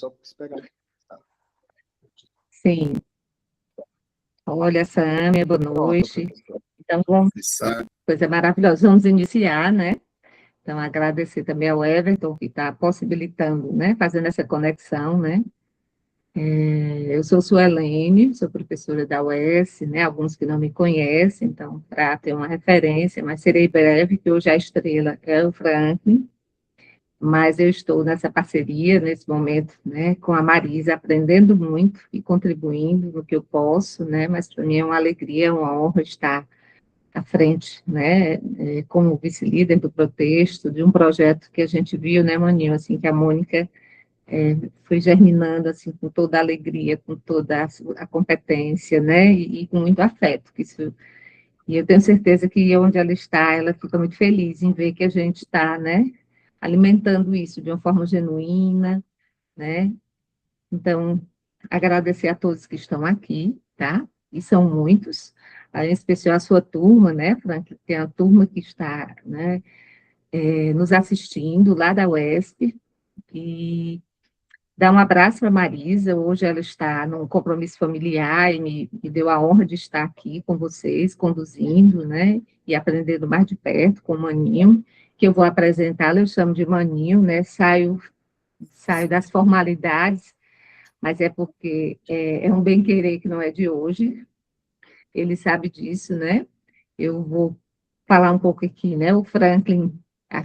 Só esperar. Sim. Olha, Sâmia, boa noite. Então, coisa maravilhosa. Vamos iniciar, né? Então, agradecer também ao Everton, que está possibilitando, né? Fazendo essa conexão, né? Eu sou Suelene, sou professora da UES, né? Alguns que não me conhecem, então, para ter uma referência, mas serei breve, que hoje a estrela é o Franklin, mas eu estou nessa parceria, nesse momento, né, com a Marisa, aprendendo muito e contribuindo no que eu posso, né, mas para mim é uma alegria, uma honra estar à frente, né, como vice-líder do Protexto, de um projeto que a gente viu, né, Maninho, assim, que a Mônica foi germinando, assim, com toda a alegria, com toda a competência, né, e com muito afeto, que isso. E eu tenho certeza que onde ela está, ela fica muito feliz em ver que a gente está, né, alimentando isso de uma forma genuína, né? Então, agradecer a todos que estão aqui, tá? E são muitos, em especial a sua turma, né, Frank? Tem a turma que está, né, nos assistindo lá da UESP, e dar um abraço para Marisa. Hoje ela está num compromisso familiar e me deu a honra de estar aqui com vocês, conduzindo, né? E aprendendo mais de perto com o Maninho, que eu vou apresentá-la, eu chamo de Maninho, né? Saio das formalidades, mas é porque é um bem-querer que não é de hoje, ele sabe disso, né? Eu vou falar um pouco aqui, né? O Franklin,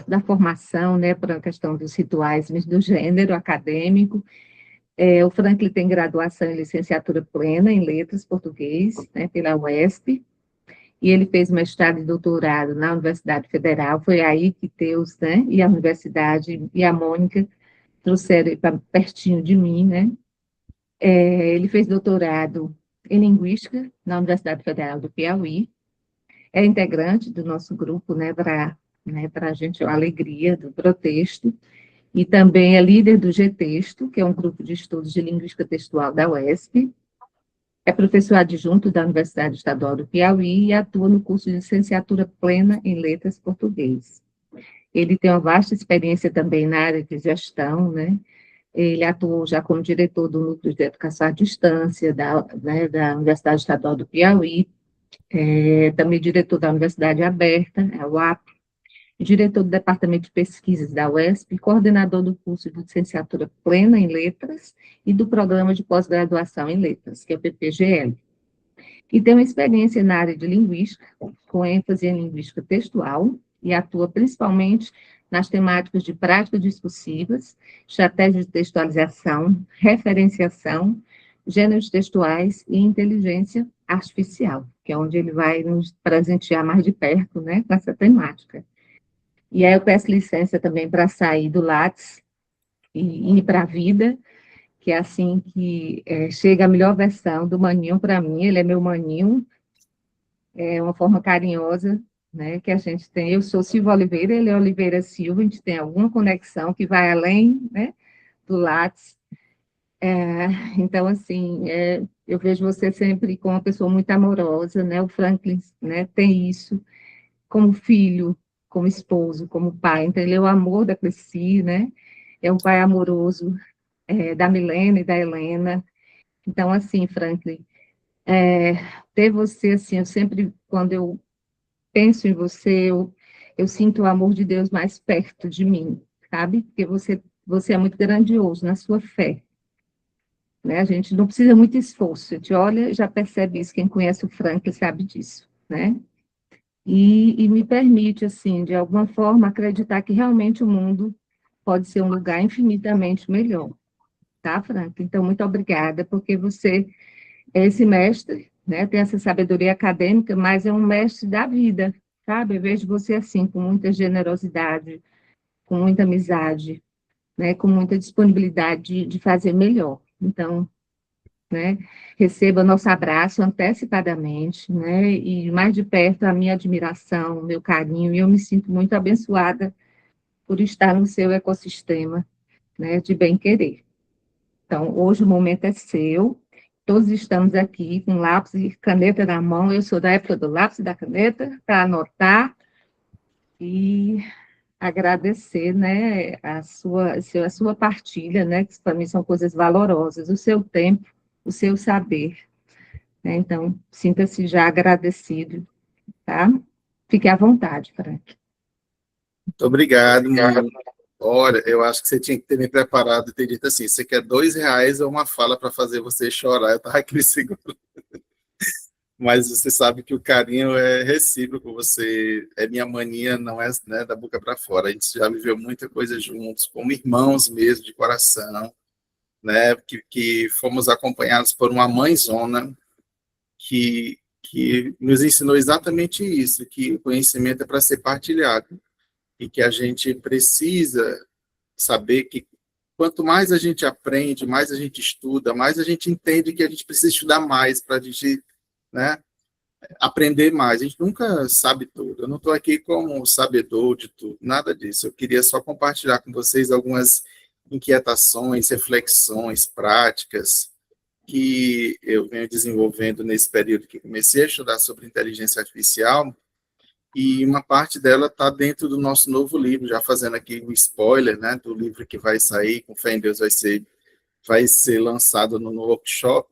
da formação, né? Para a questão dos rituais, mas do gênero acadêmico. O Franklin tem graduação em licenciatura plena em letras português, né, pela UESP, e ele fez mestrado e doutorado na Universidade Federal. Foi aí que Teus, né, e a universidade e a Mônica trouxeram ele para pertinho de mim, né. Ele fez doutorado em linguística na Universidade Federal do Piauí, é integrante do nosso grupo, né, para a gente é uma alegria do Protexto, e também é líder do G-Texto, que é um grupo de estudos de linguística textual da UESP, é professor adjunto da Universidade Estadual do Piauí e atua no curso de licenciatura plena em letras português. Ele tem uma vasta experiência também na área de gestão, né? Ele atuou já como diretor do Núcleo de Educação à Distância né, da Universidade Estadual do Piauí, também diretor da Universidade Aberta, a UAP, diretor do Departamento de Pesquisas da UESP, coordenador do curso de licenciatura plena em letras e do programa de pós-graduação em letras, que é o PPGL. E tem uma experiência na área de linguística, com ênfase em linguística textual, e atua principalmente nas temáticas de práticas discursivas, estratégias de textualização, referenciação, gêneros textuais e inteligência artificial, que é onde ele vai nos presentear mais de perto, né, com essa temática. E aí eu peço licença também para sair do Lattes e ir para a vida, que é assim que chega a melhor versão do Maninho para mim. Ele é meu Maninho, é uma forma carinhosa, né, que a gente tem. Eu sou Silva Oliveira, ele é Oliveira Silva, a gente tem alguma conexão que vai além, né, do Lattes. Então, assim, eu vejo você sempre como uma pessoa muito amorosa, né, o Franklin, né, tem isso, como filho, como esposo, como pai. Então, ele é o amor da Cleci, né? É um pai amoroso da Milena e da Helena. Então, assim, Franklin, ter você, assim, eu sempre, quando eu penso em você, eu sinto o amor de Deus mais perto de mim, sabe? Porque você é muito grandioso na sua fé, né? A gente não precisa muito esforço, a gente olha e já percebe isso, quem conhece o Franklin sabe disso, né? E me permite, assim, de alguma forma, acreditar que realmente o mundo pode ser um lugar infinitamente melhor, tá, Franca? Então, muito obrigada, porque você é esse mestre, né, tem essa sabedoria acadêmica, mas é um mestre da vida, sabe? Eu vejo você assim, com muita generosidade, com muita amizade, né, com muita disponibilidade de fazer melhor. Então, né? Receba nosso abraço antecipadamente, né? E mais de perto a minha admiração, o meu carinho, e eu me sinto muito abençoada por estar no seu ecossistema, né, de bem-querer. Então, hoje o momento é seu, todos estamos aqui com lápis e caneta na mão, eu sou da época do lápis e da caneta, para anotar, e agradecer, né, a sua partilha, né, que para mim são coisas valorosas, o seu tempo, o seu saber, né? Então, sinta-se já agradecido, tá? Fique à vontade, Frank. Muito obrigado, Nil. Olha, eu acho que você tinha que ter me preparado e ter dito assim, você quer R$ 2 ou uma fala para fazer você chorar? Eu estava aqui seguro. Mas você sabe que o carinho é recíproco, você é minha mania, não é, né, da boca para fora. A gente já viveu muita coisa juntos, como irmãos mesmo, de coração, né, que fomos acompanhados por uma mãezona que nos ensinou exatamente isso, que o conhecimento é para ser partilhado e que a gente precisa saber que quanto mais a gente aprende, mais a gente estuda, mais a gente entende que a gente precisa estudar mais para a gente, né, aprender mais. A gente nunca sabe tudo. Eu não estou aqui como sabedor de tudo, nada disso. Eu queria só compartilhar com vocês algumas inquietações, reflexões, práticas que eu venho desenvolvendo nesse período que comecei a estudar sobre inteligência artificial, e uma parte dela está dentro do nosso novo livro, já fazendo aqui um spoiler, né, do livro que vai sair, com fé em Deus vai ser lançado no workshop.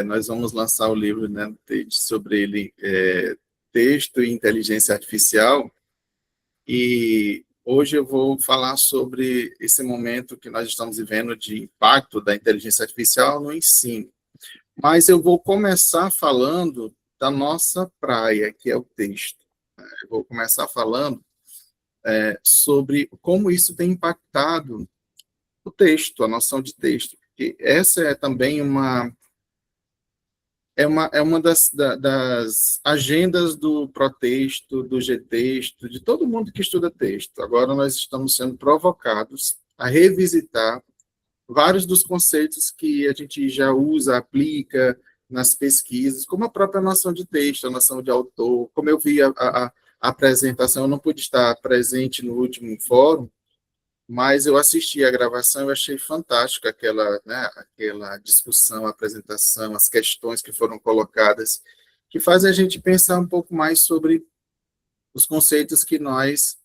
Nós vamos lançar o livro, né, sobre ele, texto e inteligência artificial, e hoje eu vou falar sobre esse momento que nós estamos vivendo de impacto da inteligência artificial no ensino. Mas eu vou começar falando da nossa praia, que é o texto. Eu vou começar falando sobre como isso tem impactado o texto, a noção de texto. Porque essa é também uma das agendas do protexto, do getexto, de todo mundo que estuda texto. Agora nós estamos sendo provocados a revisitar vários dos conceitos que a gente já usa, aplica nas pesquisas, como a própria noção de texto, a noção de autor. Como eu vi a apresentação, eu não pude estar presente no último fórum, mas eu assisti a gravação e achei fantástica aquela, né, aquela discussão, a apresentação, as questões que foram colocadas, que fazem a gente pensar um pouco mais sobre os conceitos que nós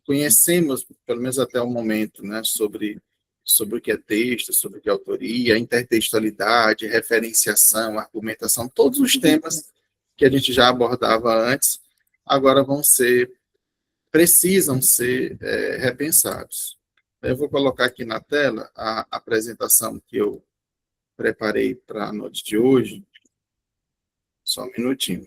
conhecemos, pelo menos até o momento, né, sobre o que é texto, sobre o que é autoria, intertextualidade, referenciação, argumentação, todos os temas que a gente já abordava antes, agora precisam ser repensados. Eu vou colocar aqui na tela a apresentação que eu preparei para a noite de hoje, só um minutinho.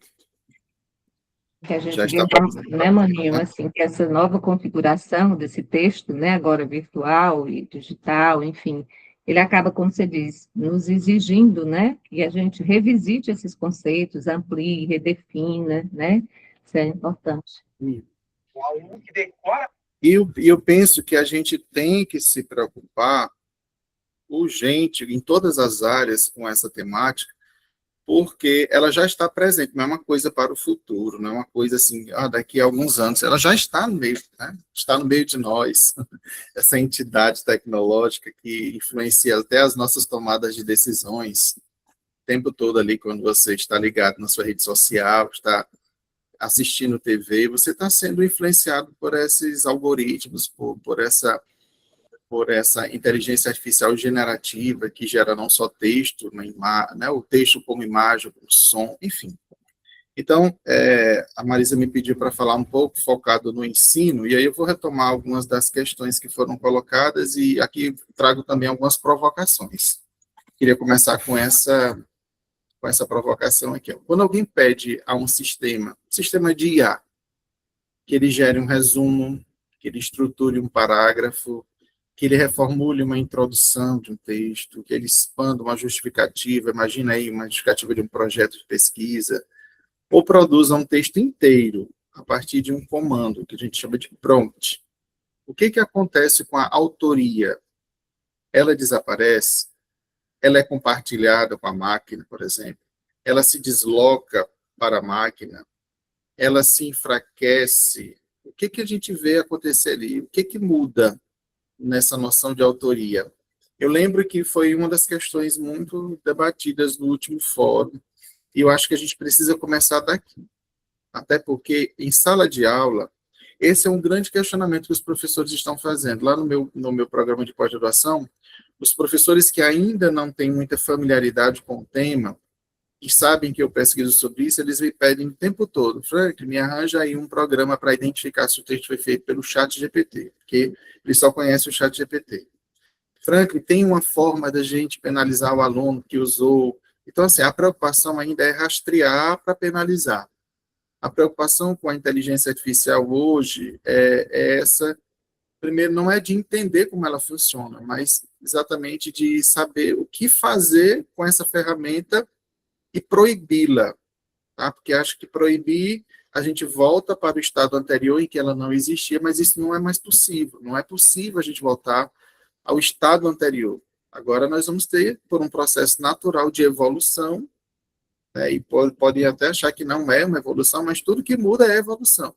Que a gente Já vê, está aparecendo, né, Maninho, né? assim, que essa nova configuração desse texto, né, agora virtual e digital, enfim, ele acaba, como você diz, nos exigindo, né, que a gente revisite esses conceitos, amplie, redefina, né, isso é importante. E eu penso que a gente tem que se preocupar urgente em todas as áreas com essa temática, porque ela já está presente, não é uma coisa para o futuro, não é uma coisa assim, daqui a alguns anos, ela já está no meio, né? Está no meio de nós, essa entidade tecnológica que influencia até as nossas tomadas de decisões, o tempo todo ali, quando você está ligado na sua rede social, está assistindo TV, você está sendo influenciado por esses algoritmos, por essa inteligência artificial generativa que gera não só texto, né, o texto como imagem, como som, enfim. Então, a Marisa me pediu para falar um pouco focado no ensino, e aí eu vou retomar algumas das questões que foram colocadas, e aqui trago também algumas provocações. Queria começar com essa provocação aqui. Quando alguém pede a um sistema de IA, que ele gere um resumo, que ele estruture um parágrafo, que ele reformule uma introdução de um texto, que ele expanda uma justificativa, imagina aí uma justificativa de um projeto de pesquisa, ou produza um texto inteiro a partir de um comando, que a gente chama de prompt. O que acontece com a autoria? Ela desaparece? Ela é compartilhada com a máquina, por exemplo? Ela se desloca para a máquina? Ela se enfraquece? O que a gente vê acontecer ali? O que muda nessa noção de autoria? Eu lembro que foi uma das questões muito debatidas no último fórum, e eu acho que a gente precisa começar daqui. Até porque, em sala de aula, esse é um grande questionamento que os professores estão fazendo. Lá no meu programa de pós-graduação, os professores que ainda não têm muita familiaridade com o tema, e sabem que eu pesquiso sobre isso, eles me pedem o tempo todo: Frank, me arranja aí um programa para identificar se o texto foi feito pelo chat GPT, porque eles só conhecem o chat GPT. Frank, tem uma forma da gente penalizar o aluno que usou. Então, assim, a preocupação ainda é rastrear para penalizar. A preocupação com a inteligência artificial hoje é essa. Primeiro, não é de entender como ela funciona, mas exatamente de saber o que fazer com essa ferramenta e proibi-la, tá? Porque acho que proibir, a gente volta para o estado anterior em que ela não existia, mas isso não é mais possível. Não é possível a gente voltar ao estado anterior. Agora nós vamos ter, por um processo natural de evolução, né, e podem até achar que não é uma evolução, mas tudo que muda é evolução.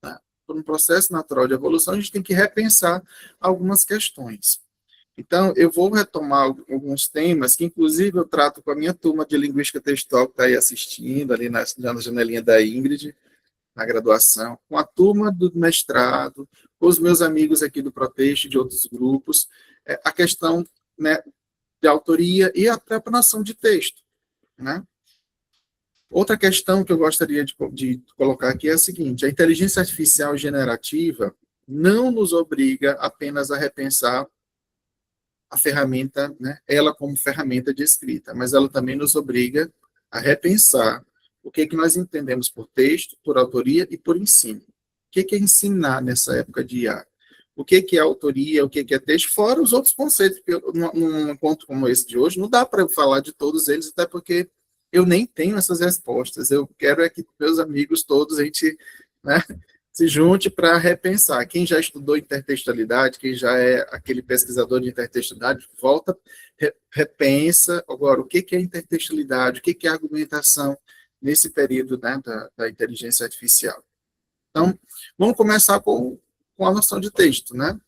Né? Por um processo natural de evolução, a gente tem que repensar algumas questões. Então, eu vou retomar alguns temas que, inclusive, eu trato com a minha turma de linguística textual que está aí assistindo, ali na janelinha da Ingrid, na graduação, com a turma do mestrado, com os meus amigos aqui do Proteste, de outros grupos, a questão, né, de autoria e a preparação de texto. Né? Outra questão que eu gostaria de colocar aqui é a seguinte: a inteligência artificial generativa não nos obriga apenas a repensar a ferramenta, né, ela como ferramenta de escrita, mas ela também nos obriga a repensar o que nós entendemos por texto, por autoria e por ensino. O que é ensinar nessa época de IA? O que é autoria, o que é texto, fora os outros conceitos, porque num encontro como esse de hoje, não dá para eu falar de todos eles, até porque eu nem tenho essas respostas. Eu quero é que meus amigos todos, a gente, né, se junte para repensar. Quem já estudou intertextualidade, quem já é aquele pesquisador de intertextualidade, volta, repensa agora o que é intertextualidade, o que é argumentação nesse período, né, da inteligência artificial. Então, vamos começar com a noção de texto, né?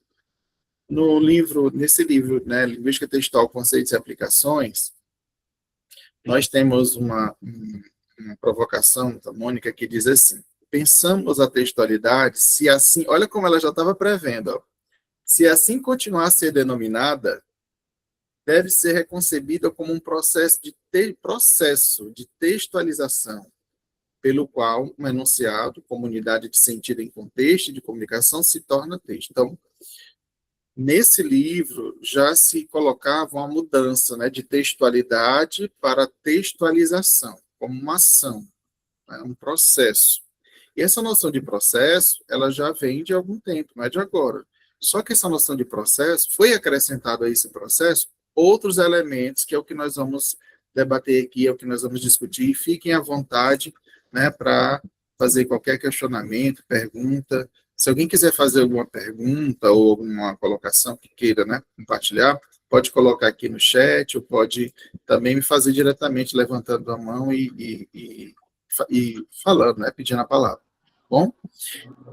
Nesse livro, né, Linguística Textual, Conceitos e Aplicações, nós temos uma provocação da Mônica que diz assim: pensamos a textualidade, se assim, olha como ela já estava prevendo, ó, se assim continuar a ser denominada, deve ser reconcebida como um processo de textualização, pelo qual um enunciado, comunidade de sentido em contexto e de comunicação, se torna texto. Então, nesse livro já se colocava uma mudança, né, de textualidade para textualização, como uma ação, né, um processo. E essa noção de processo, ela já vem de algum tempo, não é de agora. Só que essa noção de processo, foi acrescentado a esse processo outros elementos, que é o que nós vamos debater aqui, é o que nós vamos discutir. Fiquem à vontade, né, para fazer qualquer questionamento, pergunta. Se alguém quiser fazer alguma pergunta ou alguma colocação que queira, né, compartilhar, pode colocar aqui no chat, ou pode também me fazer diretamente levantando a mão e falando, né, pedindo a palavra. Bom,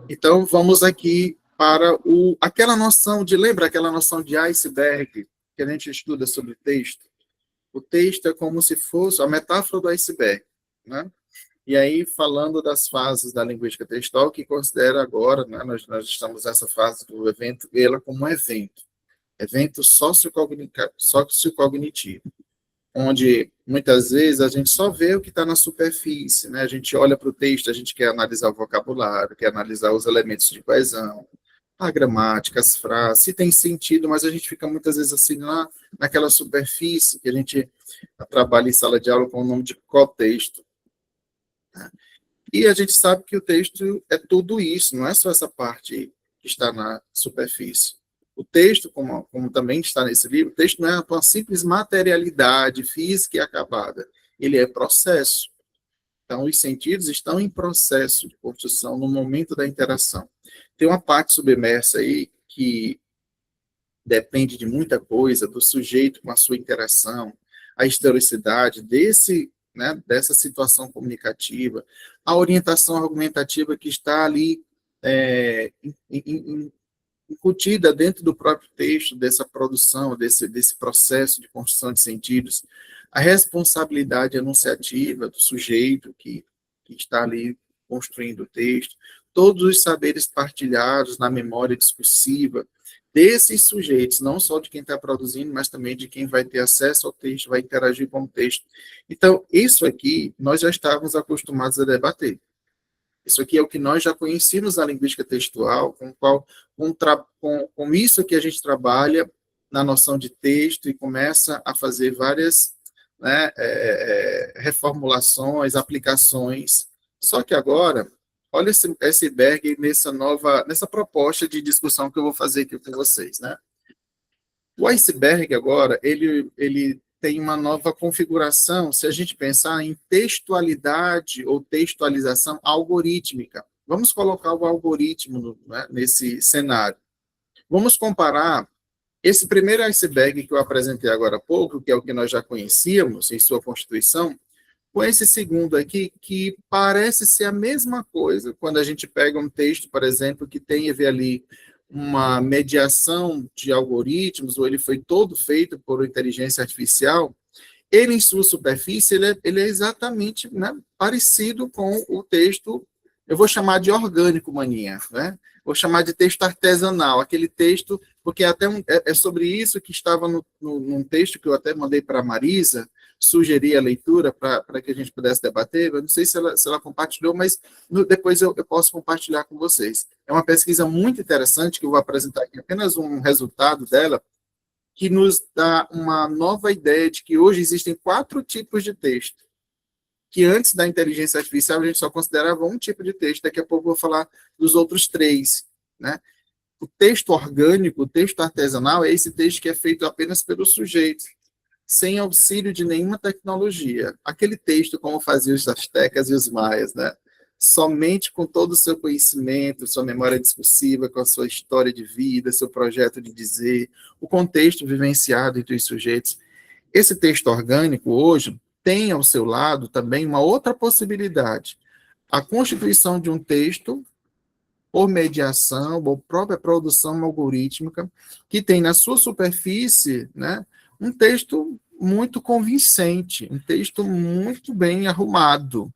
então vamos aqui para aquela noção lembra aquela noção de iceberg que a gente estuda sobre texto? O texto é como se fosse a metáfora do iceberg, né? E aí, falando das fases da linguística textual, que considera agora, né, nós estamos nessa fase do evento, ela como um evento sociocognitivo, onde muitas vezes a gente só vê o que está na superfície, né? A gente olha para o texto, a gente quer analisar o vocabulário, quer analisar os elementos de coesão, a gramática, as frases, se tem sentido, mas a gente fica muitas vezes assim naquela superfície que a gente trabalha em sala de aula com o nome de cotexto. Né? E a gente sabe que o texto é tudo isso, não é só essa parte que está na superfície. O texto, como também está nesse livro, o texto não é uma simples materialidade física e acabada. Ele é processo. Então, os sentidos estão em processo de construção no momento da interação. Tem uma parte submersa aí que depende de muita coisa, do sujeito com a sua interação, a historicidade dessa situação comunicativa, a orientação argumentativa que está ali incutida dentro do próprio texto, dessa produção, desse processo de construção de sentidos, a responsabilidade enunciativa do sujeito que está ali construindo o texto, todos os saberes partilhados na memória discursiva desses sujeitos, não só de quem está produzindo, mas também de quem vai ter acesso ao texto, vai interagir com o texto. Então, isso aqui nós já estávamos acostumados a debater. Isso aqui é o que nós já conhecíamos na linguística textual, com isso que a gente trabalha na noção de texto e começa a fazer várias, né, reformulações, aplicações. Só que agora, olha esse iceberg nessa proposta de discussão que eu vou fazer aqui com vocês, né? O iceberg agora, ele tem uma nova configuração, se a gente pensar em textualidade ou textualização algorítmica. Vamos colocar o algoritmo, né, nesse cenário. Vamos comparar esse primeiro iceberg que eu apresentei agora há pouco, que é o que nós já conhecíamos em sua constituição, com esse segundo aqui, que parece ser a mesma coisa, quando a gente pega um texto, por exemplo, que tem a ver ali uma mediação de algoritmos, ou ele foi todo feito por inteligência artificial, ele, em sua superfície, ele é exatamente, né, parecido com o texto, eu vou chamar de orgânico, maninha, né? Vou chamar de texto artesanal, aquele texto, porque é sobre isso que estava num texto que eu até mandei para a Marisa, sugerir a leitura para que a gente pudesse debater. Eu não sei se ela compartilhou, mas depois eu posso compartilhar com vocês. É uma pesquisa muito interessante, que eu vou apresentar aqui apenas um resultado dela, que nos dá uma nova ideia de que hoje existem 4 tipos de texto, que antes da inteligência artificial a gente só considerava um tipo de texto. Daqui a pouco eu vou falar dos outros 3, né? O texto orgânico, o texto artesanal, é esse texto que é feito apenas pelo sujeito, sem auxílio de nenhuma tecnologia. Aquele texto como faziam os astecas e os maias, né? Somente com todo o seu conhecimento, sua memória discursiva, com a sua história de vida, seu projeto de dizer, o contexto vivenciado entre os sujeitos. Esse texto orgânico, hoje, tem ao seu lado também uma outra possibilidade. A constituição de um texto por mediação ou própria produção algorítmica, que tem na sua superfície, né, um texto muito convincente, um texto muito bem arrumado.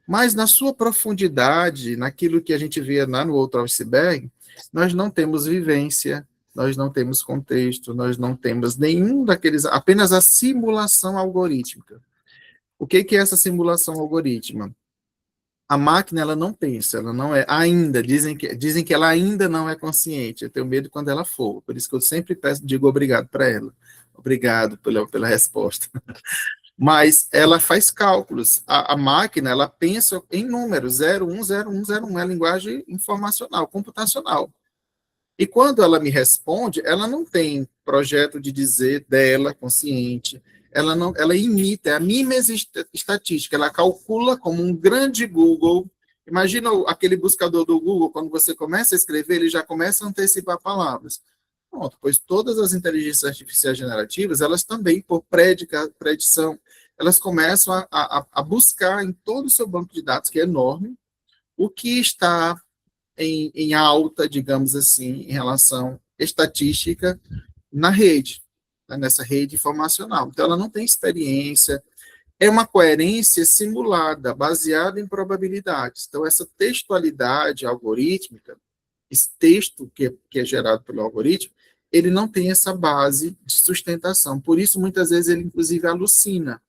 Mas na sua profundidade, naquilo que a gente vê lá no outro iceberg, nós não temos vivência, nós não temos contexto, nós não temos nenhum daqueles, apenas a simulação algorítmica. O que é essa simulação algorítmica? A máquina, ela não pensa, ela não é, ainda, dizem que ela ainda não é consciente. Eu tenho medo quando ela for, por isso que eu sempre digo obrigado para ela. Obrigado pela resposta. Mas ela faz cálculos. A máquina, ela pensa em números, 010101, é a linguagem informacional, computacional. E quando ela me responde, ela não tem projeto de dizer dela, consciente, ela imita, é a mímese estatística, ela calcula como um grande Google. Imagina aquele buscador do Google, quando você começa a escrever, ele já começa a antecipar palavras. Pronto, pois todas as inteligências artificiais generativas, elas também, por predição, elas começam a buscar em todo o seu banco de dados, que é enorme, o que está em alta, digamos assim, em relação estatística na rede, né, nessa rede informacional. Então, ela não tem experiência, é uma coerência simulada, baseada em probabilidades. Então, essa textualidade algorítmica, esse texto que é gerado pelo algoritmo, ele não tem essa base de sustentação. Por isso, muitas vezes, ele, inclusive, alucina.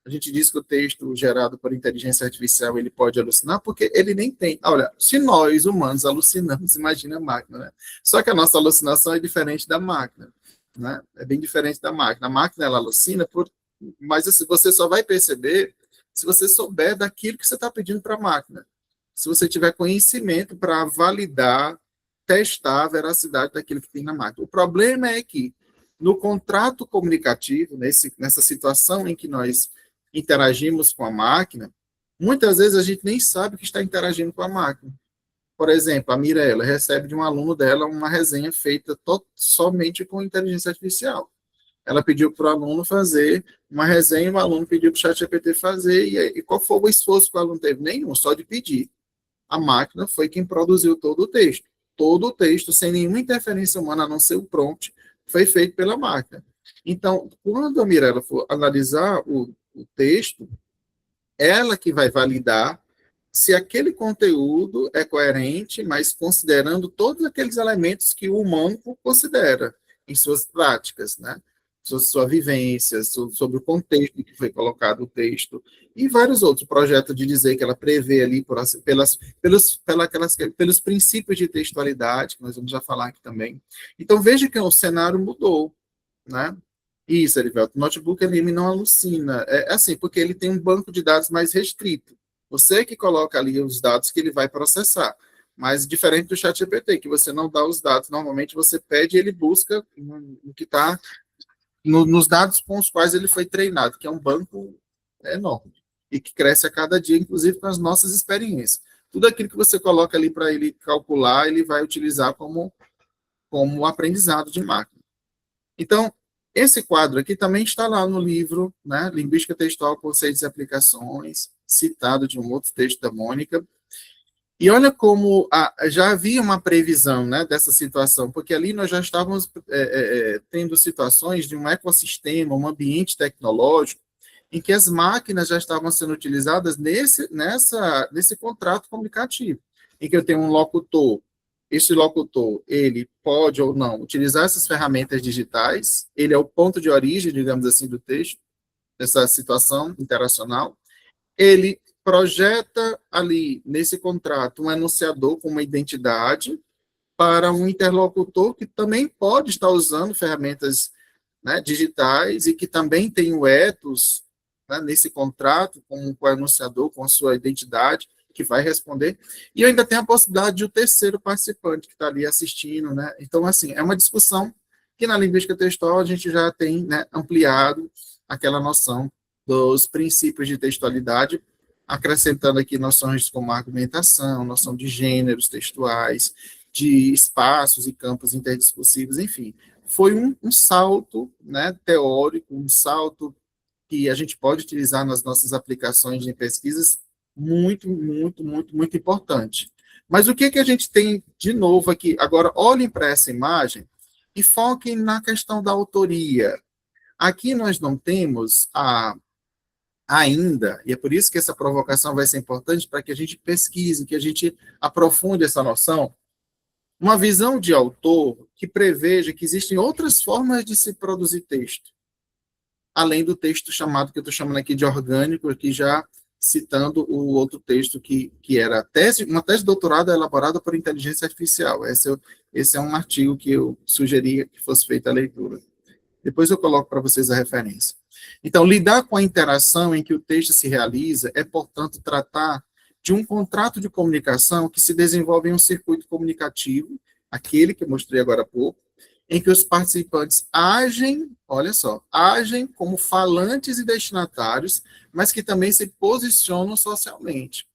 A gente diz que o texto gerado por inteligência artificial ele pode alucinar, porque ele nem tem. Olha, se nós, humanos, alucinamos, imagina a máquina, né? Só que a nossa alucinação é diferente da máquina, né? É bem diferente da máquina. A máquina, ela alucina, mas assim, você só vai perceber se você souber daquilo que você está pedindo para a máquina. Se você tiver conhecimento para validar, testar a veracidade daquilo que tem na máquina. O problema é que, no contrato comunicativo, nessa situação em que nós interagimos com a máquina, muitas vezes a gente nem sabe que está interagindo com a máquina. Por exemplo, a Mirella recebe de um aluno dela uma resenha feita somente com inteligência artificial. Ela pediu para o aluno fazer uma resenha, o aluno pediu para o ChatGPT fazer, e qual foi o esforço que o aluno teve? Nenhum, só de pedir. A máquina foi quem produziu todo o texto. Todo o texto, sem nenhuma interferência humana, a não ser o prompt, foi feito pela máquina. Então, quando a Mirella for analisar o texto, ela que vai validar se aquele conteúdo é coerente, mas considerando todos aqueles elementos que o humano considera em suas práticas, né? Sua vivência, sobre o contexto em que foi colocado o texto, e vários outros. O projeto de dizer que ela prevê ali pelos princípios de textualidade, que nós vamos já falar aqui também. Então, veja que o cenário mudou, né? Isso, Erivelto. O notebook ele não alucina. É assim, porque ele tem um banco de dados mais restrito. Você que coloca ali os dados que ele vai processar. Mas diferente do ChatGPT, que você não dá os dados, normalmente você pede e ele busca o que está nos dados com os quais ele foi treinado, que é um banco enorme e que cresce a cada dia, inclusive com as nossas experiências. Tudo aquilo que você coloca ali para ele calcular, ele vai utilizar como aprendizado de máquina. Então, esse quadro aqui também está lá no livro, né, Linguística Textual, Conceitos e Aplicações, citado de um outro texto da Mônica. E olha como já havia uma previsão, né, dessa situação, porque ali nós já estávamos tendo situações de um ecossistema, um ambiente tecnológico, em que as máquinas já estavam sendo utilizadas nesse contrato comunicativo, em que eu tenho um locutor. Esse locutor, ele pode ou não utilizar essas ferramentas digitais, ele é o ponto de origem, digamos assim, do texto, dessa situação interacional. Ele projeta ali, nesse contrato, um enunciador com uma identidade para um interlocutor que também pode estar usando ferramentas, né, digitais e que também tem o ethos, né, nesse contrato com o enunciador, com a sua identidade, que vai responder, e ainda tem a possibilidade de o terceiro participante que está ali assistindo, né? Então, assim, é uma discussão que na linguística textual a gente já tem, né, ampliado aquela noção dos princípios de textualidade, acrescentando aqui noções como argumentação, noção de gêneros textuais, de espaços e campos interdiscursivos, enfim. Foi um salto, né, teórico, um salto que a gente pode utilizar nas nossas aplicações de pesquisas muito, muito, muito, muito importante. Mas o que a gente tem de novo aqui? Agora, olhem para essa imagem e foquem na questão da autoria. Aqui nós não temos ainda, e é por isso que essa provocação vai ser importante para que a gente pesquise, que a gente aprofunde essa noção, uma visão de autor que preveja que existem outras formas de se produzir texto, além do texto chamado, que eu estou chamando aqui de orgânico, aqui já citando o outro texto que era uma tese de doutorado elaborada por inteligência artificial. Esse é um artigo que eu sugeria que fosse feita a leitura. Depois eu coloco para vocês a referência. Então, lidar com a interação em que o texto se realiza é, portanto, tratar de um contrato de comunicação que se desenvolve em um circuito comunicativo, aquele que eu mostrei agora há pouco, em que os participantes agem, olha só, agem como falantes e destinatários, mas que também se posicionam socialmente.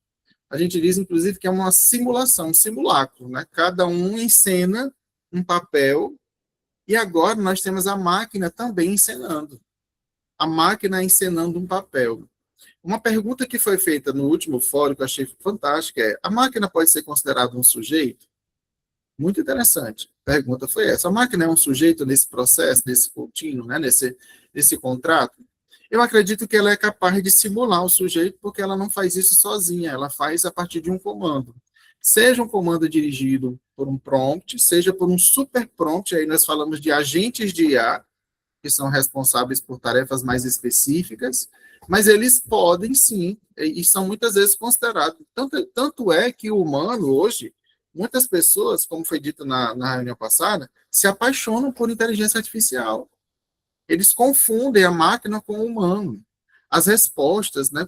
A gente diz, inclusive, que é uma simulação, um simulacro, né? Cada um encena um papel, e agora nós temos a máquina também encenando. A máquina encenando um papel. Uma pergunta que foi feita no último fórum, que eu achei fantástica, é: a máquina pode ser considerada um sujeito? Muito interessante. A pergunta foi essa. A máquina é um sujeito nesse processo, nesse contínuo, né, nesse contrato? Eu acredito que ela é capaz de simular o sujeito, porque ela não faz isso sozinha, ela faz a partir de um comando. Seja um comando dirigido por um prompt, seja por um super prompt, aí nós falamos de agentes de IA, que são responsáveis por tarefas mais específicas, mas eles podem sim, e são muitas vezes considerados. Tanto é que o humano, hoje, muitas pessoas, como foi dito na reunião passada, se apaixonam por inteligência artificial. Eles confundem a máquina com o humano. As respostas, né,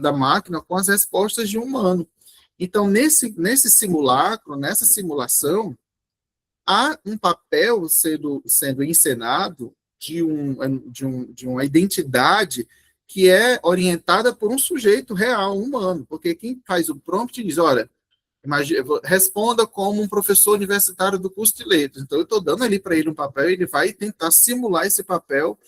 da máquina com as respostas de um humano. Então, nesse simulacro, nessa simulação, há um papel sendo encenado de uma identidade que é orientada por um sujeito real, humano, porque quem faz o prompt diz: olha, responda como um professor universitário do curso de letras. Então, eu estou dando ali para ele um papel, e ele vai tentar simular esse papel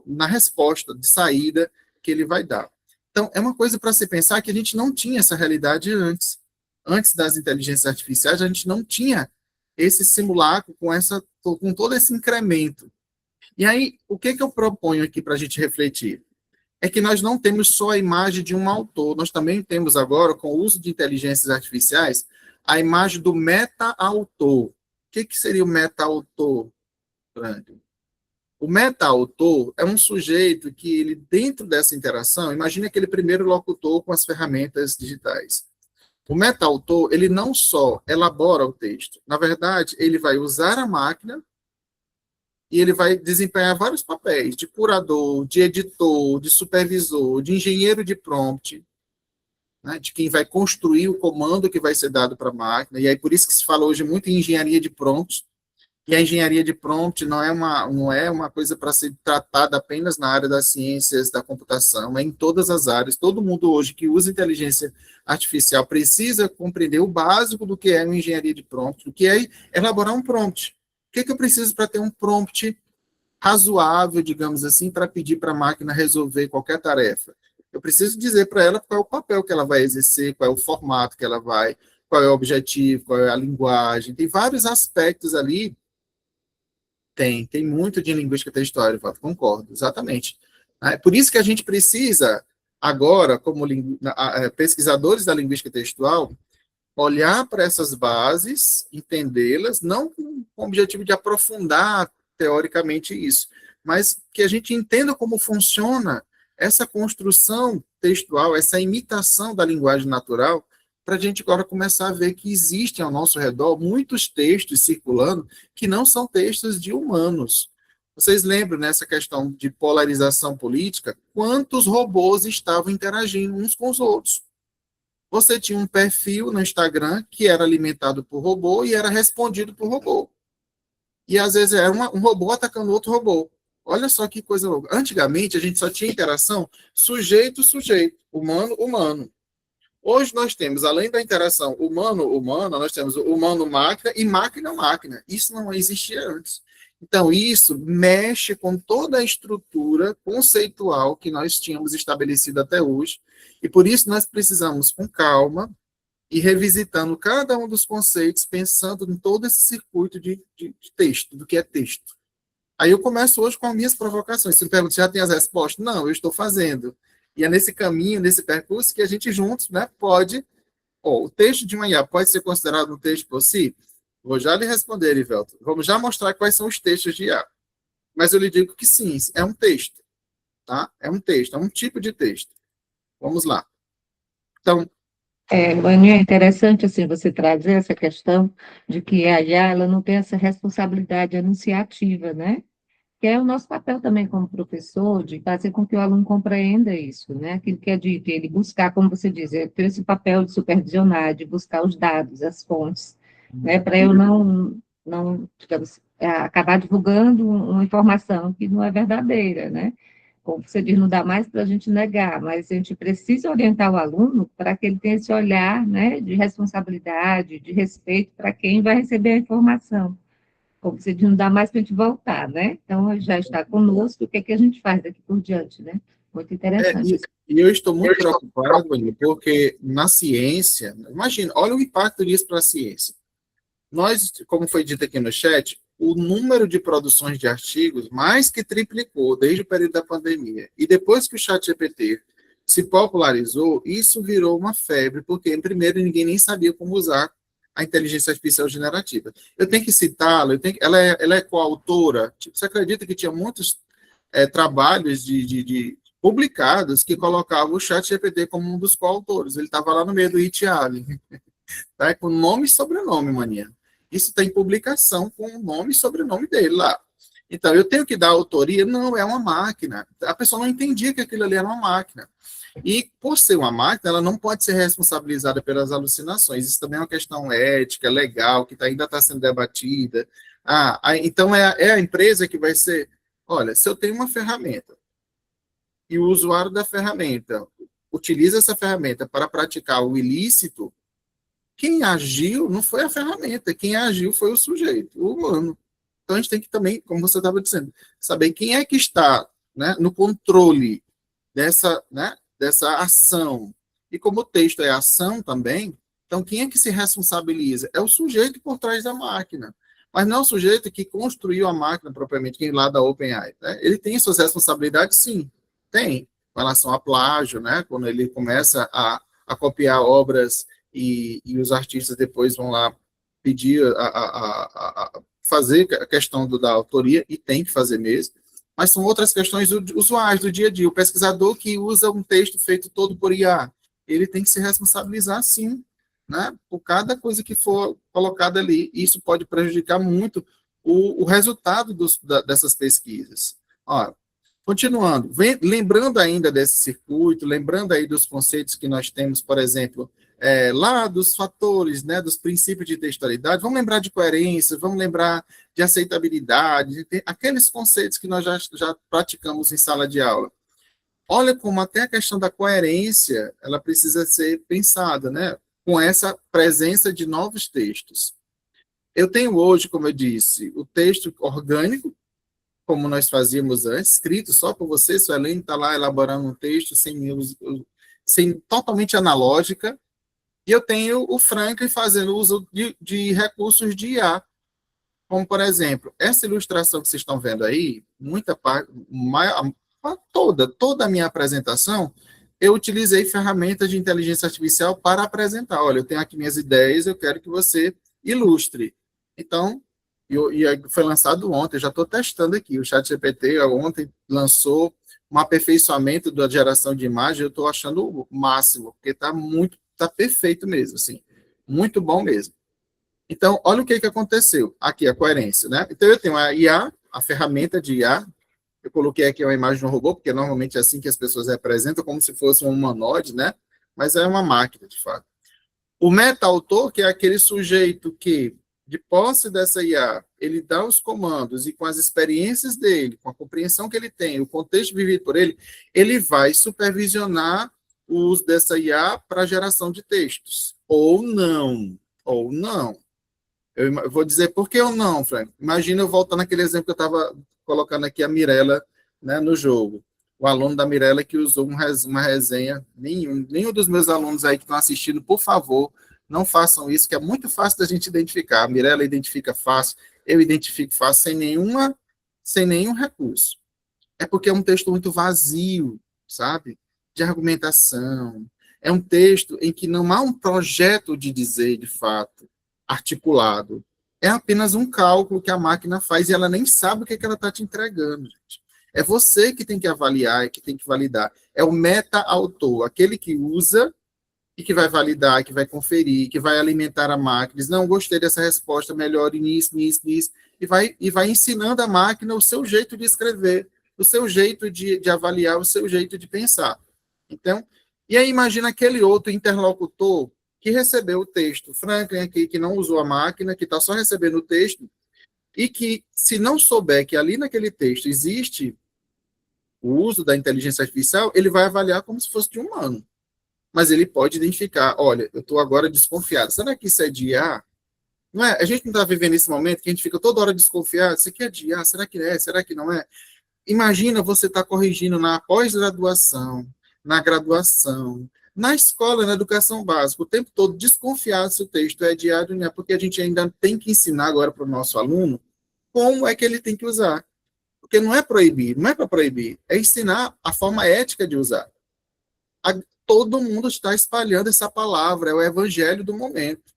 na resposta de saída que ele vai dar. Então, é uma coisa para se pensar que a gente não tinha essa realidade antes. Antes das inteligências artificiais, a gente não tinha esse simulacro com todo esse incremento. E aí, o que eu proponho aqui para a gente refletir? é que nós não temos só a imagem de um autor, nós também temos agora, com o uso de inteligências artificiais, a imagem do meta-autor. O que seria o meta-autor, Franklin? O meta-autor é um sujeito que, ele, dentro dessa interação, imagine aquele primeiro locutor com as ferramentas digitais. O meta-autor, ele não só elabora o texto, na verdade, ele vai usar a máquina e ele vai desempenhar vários papéis, de curador, de editor, de supervisor, de engenheiro de prompt, né, de quem vai construir o comando que vai ser dado para a máquina, e aí por isso que se fala hoje muito em engenharia de prompt, e a engenharia de prompt não é uma coisa para ser tratada apenas na área das ciências da computação, é em todas as áreas. Todo mundo hoje que usa inteligência artificial precisa compreender o básico do que é uma engenharia de prompt, do que é elaborar um prompt. O que eu preciso para ter um prompt razoável, digamos assim, para pedir para a máquina resolver qualquer tarefa? Eu preciso dizer para ela qual é o papel que ela vai exercer, qual é o formato que ela vai, qual é o objetivo, qual é a linguagem. Tem vários aspectos ali. Tem muito de linguística textual, concordo, exatamente. É por isso que a gente precisa, agora, como pesquisadores da linguística textual, olhar para essas bases, entendê-las, não com o objetivo de aprofundar teoricamente isso, mas que a gente entenda como funciona essa construção textual, essa imitação da linguagem natural, para a gente agora começar a ver que existem ao nosso redor muitos textos circulando que não são textos de humanos. Vocês lembram nessa questão de polarização política? Quantos robôs estavam interagindo uns com os outros? Você tinha um perfil no Instagram que era alimentado por robô e era respondido por robô. E às vezes era um robô atacando outro robô. Olha só que coisa louca. Antigamente a gente só tinha interação sujeito-sujeito, humano-humano. Hoje nós temos, além da interação humano-humano, nós temos humano-máquina e máquina-máquina. Isso não existia antes. Então, isso mexe com toda a estrutura conceitual que nós tínhamos estabelecido até hoje, e por isso nós precisamos, com calma, ir revisitando cada um dos conceitos, pensando em todo esse circuito de texto, do que é texto. Aí eu começo hoje com as minhas provocações. Você me pergunta, já tem as respostas? Não, eu estou fazendo. E é nesse caminho, nesse percurso, que a gente juntos, né, pode... o texto de uma IA pode ser considerado um texto por si? Vou já lhe responder, Ivelto. Vamos já mostrar quais são os textos de IA. Mas eu lhe digo que sim, é um texto. Tá? É um texto, é um tipo de texto. Vamos lá. Então... Manu, é interessante assim, você trazer essa questão de que a IA ela não tem essa responsabilidade anunciativa, né? Que é o nosso papel também como professor, de fazer com que o aluno compreenda isso, né? Aquilo que é dito, ele buscar, como você diz, ele tem esse papel de supervisionar, de buscar os dados, as fontes, né? Para eu não digamos, acabar divulgando uma informação que não é verdadeira, né? Como você diz, não dá mais para a gente negar, mas a gente precisa orientar o aluno para que ele tenha esse olhar, né, de responsabilidade, de respeito para quem vai receber a informação. Como você diz, não dá mais para a gente voltar, né? Então, já está conosco, o que é que a gente faz daqui por diante, né? Muito interessante. E eu estou muito preocupado, Aninha, porque na ciência, imagina, olha o impacto disso para a ciência. Nós, como foi dito aqui no chat, o número de produções de artigos mais que triplicou desde o período da pandemia. E depois que o ChatGPT se popularizou, isso virou uma febre, porque, primeiro, ninguém nem sabia como usar a inteligência artificial generativa. Eu tenho que citá-la, ela é coautora. Tipo, você acredita que tinha muitos trabalhos publicados que colocavam o ChatGPT como um dos coautores? Ele estava lá no meio do It Allen, tá? Com nome e sobrenome, mania. Isso tem publicação com o nome e sobrenome dele lá. Então, eu tenho que dar autoria? Não, é uma máquina. A pessoa não entendia que aquilo ali era uma máquina. E, por ser uma máquina, ela não pode ser responsabilizada pelas alucinações. Isso também é uma questão ética, legal, que ainda está sendo debatida. Então, é a empresa que vai ser... Olha, se eu tenho uma ferramenta e o usuário da ferramenta utiliza essa ferramenta para praticar o ilícito, quem agiu não foi a ferramenta, quem agiu foi o sujeito, o humano. Então, a gente tem que também, como você estava dizendo, saber quem é que está, né, no controle dessa ação. E como o texto é ação também, então quem é que se responsabiliza? É o sujeito por trás da máquina. Mas não é o sujeito que construiu a máquina propriamente, quem lá da OpenAI. Né? Ele tem suas responsabilidades? Sim, tem. com relação a plágio, né? Quando ele começa a copiar obras e os artistas depois vão lá pedir a fazer a questão da autoria, e tem que fazer mesmo, mas são outras questões usuais do dia a dia. O pesquisador que usa um texto feito todo por IA, ele tem que se responsabilizar, sim, né, por cada coisa que for colocada ali. Isso pode prejudicar muito o resultado dessas pesquisas. Ó, continuando, lembrando ainda desse circuito, lembrando aí dos conceitos que nós temos, por exemplo, lá dos fatores, né, dos princípios de textualidade, vamos lembrar de coerência, vamos lembrar de aceitabilidade, aqueles conceitos que nós já praticamos em sala de aula. Olha como até a questão da coerência, ela precisa ser pensada, né, com essa presença de novos textos. Eu tenho hoje, como eu disse, o texto orgânico, como nós fazíamos antes, escrito só por você, Suelen está lá elaborando um texto sem totalmente analógica, e eu tenho o Franklin fazendo uso de recursos de IA, como, por exemplo, essa ilustração que vocês estão vendo aí, muita parte, toda a minha apresentação, eu utilizei ferramentas de inteligência artificial para apresentar. Olha, eu tenho aqui minhas ideias, eu quero que você ilustre. Então, foi lançado ontem, eu já estou testando aqui. O ChatGPT ontem lançou um aperfeiçoamento da geração de imagem, eu estou achando o máximo, porque está perfeito mesmo, assim, muito bom mesmo. Então, olha o que aconteceu. Aqui, a coerência, né? Então, eu tenho a IA, a ferramenta de IA, eu coloquei aqui uma imagem de um robô, porque normalmente é assim que as pessoas representam, como se fosse um humanoide, né? Mas é uma máquina, de fato. O meta-autor, que é aquele sujeito que, de posse dessa IA, ele dá os comandos e com as experiências dele, com a compreensão que ele tem, o contexto vivido por ele vai supervisionar o uso dessa IA para a geração de textos. Ou não. Ou não. Eu vou dizer por que ou não, Frank. Imagina eu voltando naquele exemplo que eu estava colocando aqui a Mirella, né, no jogo. O aluno da Mirella que usou uma resenha. Nenhum dos meus alunos aí que estão assistindo, por favor, não façam isso, que é muito fácil da gente identificar. A Mirella identifica fácil, eu identifico fácil, sem nenhum recurso. É porque é um texto muito vazio, sabe? De argumentação. É um texto em que não há um projeto de dizer, de fato, articulado. É apenas um cálculo que a máquina faz e ela nem sabe o que ela está te entregando, gente. É você que tem que avaliar e que tem que validar. É o meta-autor, aquele que usa e que vai validar, que vai conferir, que vai alimentar a máquina. Diz, não, gostei dessa resposta, melhore nisso, nisso, nisso. E vai ensinando a máquina o seu jeito de escrever, o seu jeito de avaliar, o seu jeito de pensar. Então, e aí imagina aquele outro interlocutor que recebeu o texto, Franklin aqui, que não usou a máquina, que está só recebendo o texto, e que, se não souber que ali naquele texto existe o uso da inteligência artificial, ele vai avaliar como se fosse de um humano. Mas ele pode identificar, olha, eu estou agora desconfiado. Será que isso é de IA? Não é? A gente não está vivendo esse momento que a gente fica toda hora desconfiado. Isso aqui é de IA? Será que é? Será que não é? Imagina você estar corrigindo na pós-graduação, na graduação, na escola, na educação básica, o tempo todo desconfiado se o texto é de IA ou não é, porque a gente ainda tem que ensinar agora para o nosso aluno como é que ele tem que usar. Porque não é proibir, não é para proibir, é ensinar a forma ética de usar. Todo mundo está espalhando essa palavra, é o evangelho do momento.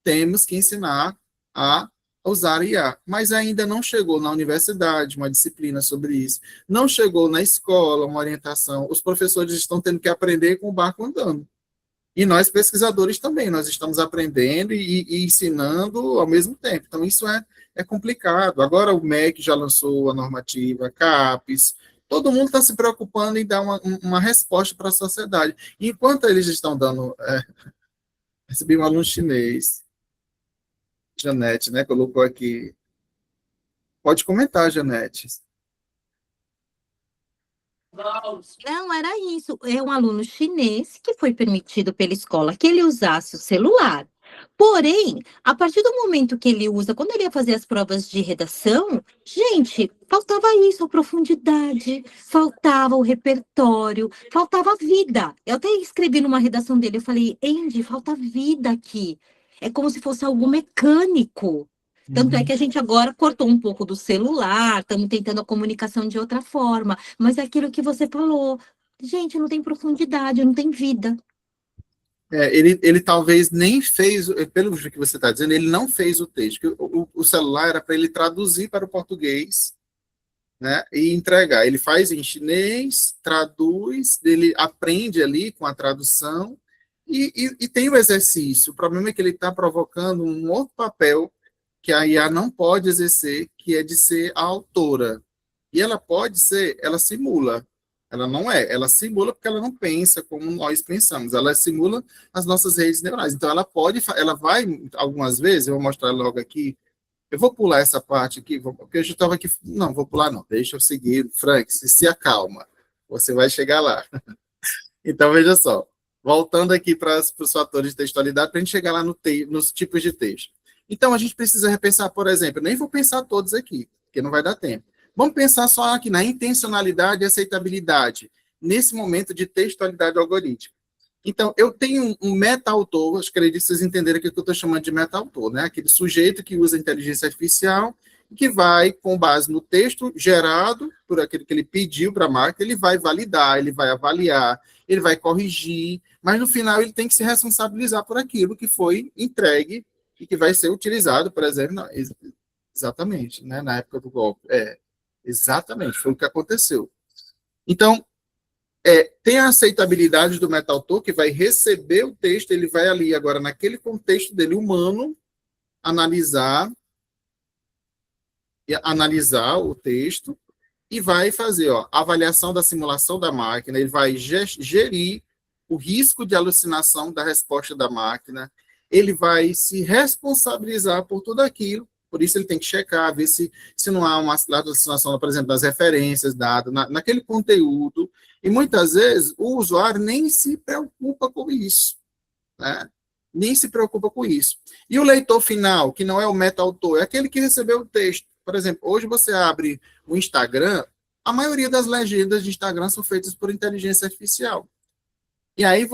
Temos que ensinar a usar IA, mas ainda não chegou na universidade uma disciplina sobre isso, não chegou na escola uma orientação, os professores estão tendo que aprender com o barco andando. E nós, pesquisadores, também, nós estamos aprendendo e ensinando ao mesmo tempo. Então, isso é complicado. Agora o MEC já lançou a normativa, a CAPES, todo mundo está se preocupando em dar uma resposta para a sociedade. Enquanto eles estão dando... recebi um aluno chinês, Janete, né, colocou aqui. Pode comentar, Janete. Não, era isso. É um aluno chinês que foi permitido pela escola que ele usasse o celular. Porém, a partir do momento que ele usa, quando ele ia fazer as provas de redação, gente, faltava isso, a profundidade, faltava o repertório, faltava vida. Eu até escrevi numa redação dele, eu falei, Andy, falta vida aqui. É como se fosse algo mecânico. Tanto é que a gente agora cortou um pouco do celular, estamos tentando a comunicação de outra forma, mas é aquilo que você falou. Gente, não tem profundidade, não tem vida. Ele talvez nem fez, pelo que você está dizendo, ele não fez o texto. O celular era para ele traduzir para o português, né, e entregar. Ele faz em chinês, traduz, ele aprende ali com a tradução e tem o exercício. O problema é que ele está provocando um outro papel que a IA não pode exercer, que é de ser a autora. E ela pode ser, ela simula. Ela não é, ela simula porque ela não pensa como nós pensamos. Ela simula as nossas redes neurais. Então, ela vai, algumas vezes, eu vou mostrar logo aqui, eu vou pular essa parte aqui, porque eu já estava aqui, não, vou pular não, deixa eu seguir, Frank, se acalma, você vai chegar lá. Então, veja só, voltando aqui para os fatores de textualidade, para a gente chegar lá nos tipos de texto. Então, a gente precisa repensar, por exemplo, eu nem vou pensar todos aqui, porque não vai dar tempo. Vamos pensar só aqui na intencionalidade e aceitabilidade, nesse momento de textualidade algorítmica. Então, eu tenho um meta-autor, acredito que vocês entenderam o que eu estou chamando de meta-autor, né? Aquele sujeito que usa inteligência artificial, que vai, com base no texto gerado por aquele que ele pediu para a máquina, ele vai validar, ele vai avaliar, ele vai corrigir, mas no final ele tem que se responsabilizar por aquilo que foi entregue e que vai ser utilizado, por exemplo, exatamente, né? Na época do golpe. Exatamente, foi o que aconteceu. Então, tem a aceitabilidade do meta-autor, que vai receber o texto, ele vai ali, agora, naquele contexto dele humano, analisar o texto e vai fazer a avaliação da simulação da máquina, ele vai gerir o risco de alucinação da resposta da máquina, ele vai se responsabilizar por tudo aquilo. Por isso ele tem que checar, ver se não há uma alucinação, por exemplo, das referências dadas naquele conteúdo. E muitas vezes o usuário nem se preocupa com isso, né? Nem se preocupa com isso. E o leitor final, que não é o meta-autor, é aquele que recebeu o texto. Por exemplo, hoje você abre o Instagram, a maioria das legendas de Instagram são feitas por inteligência artificial. E aí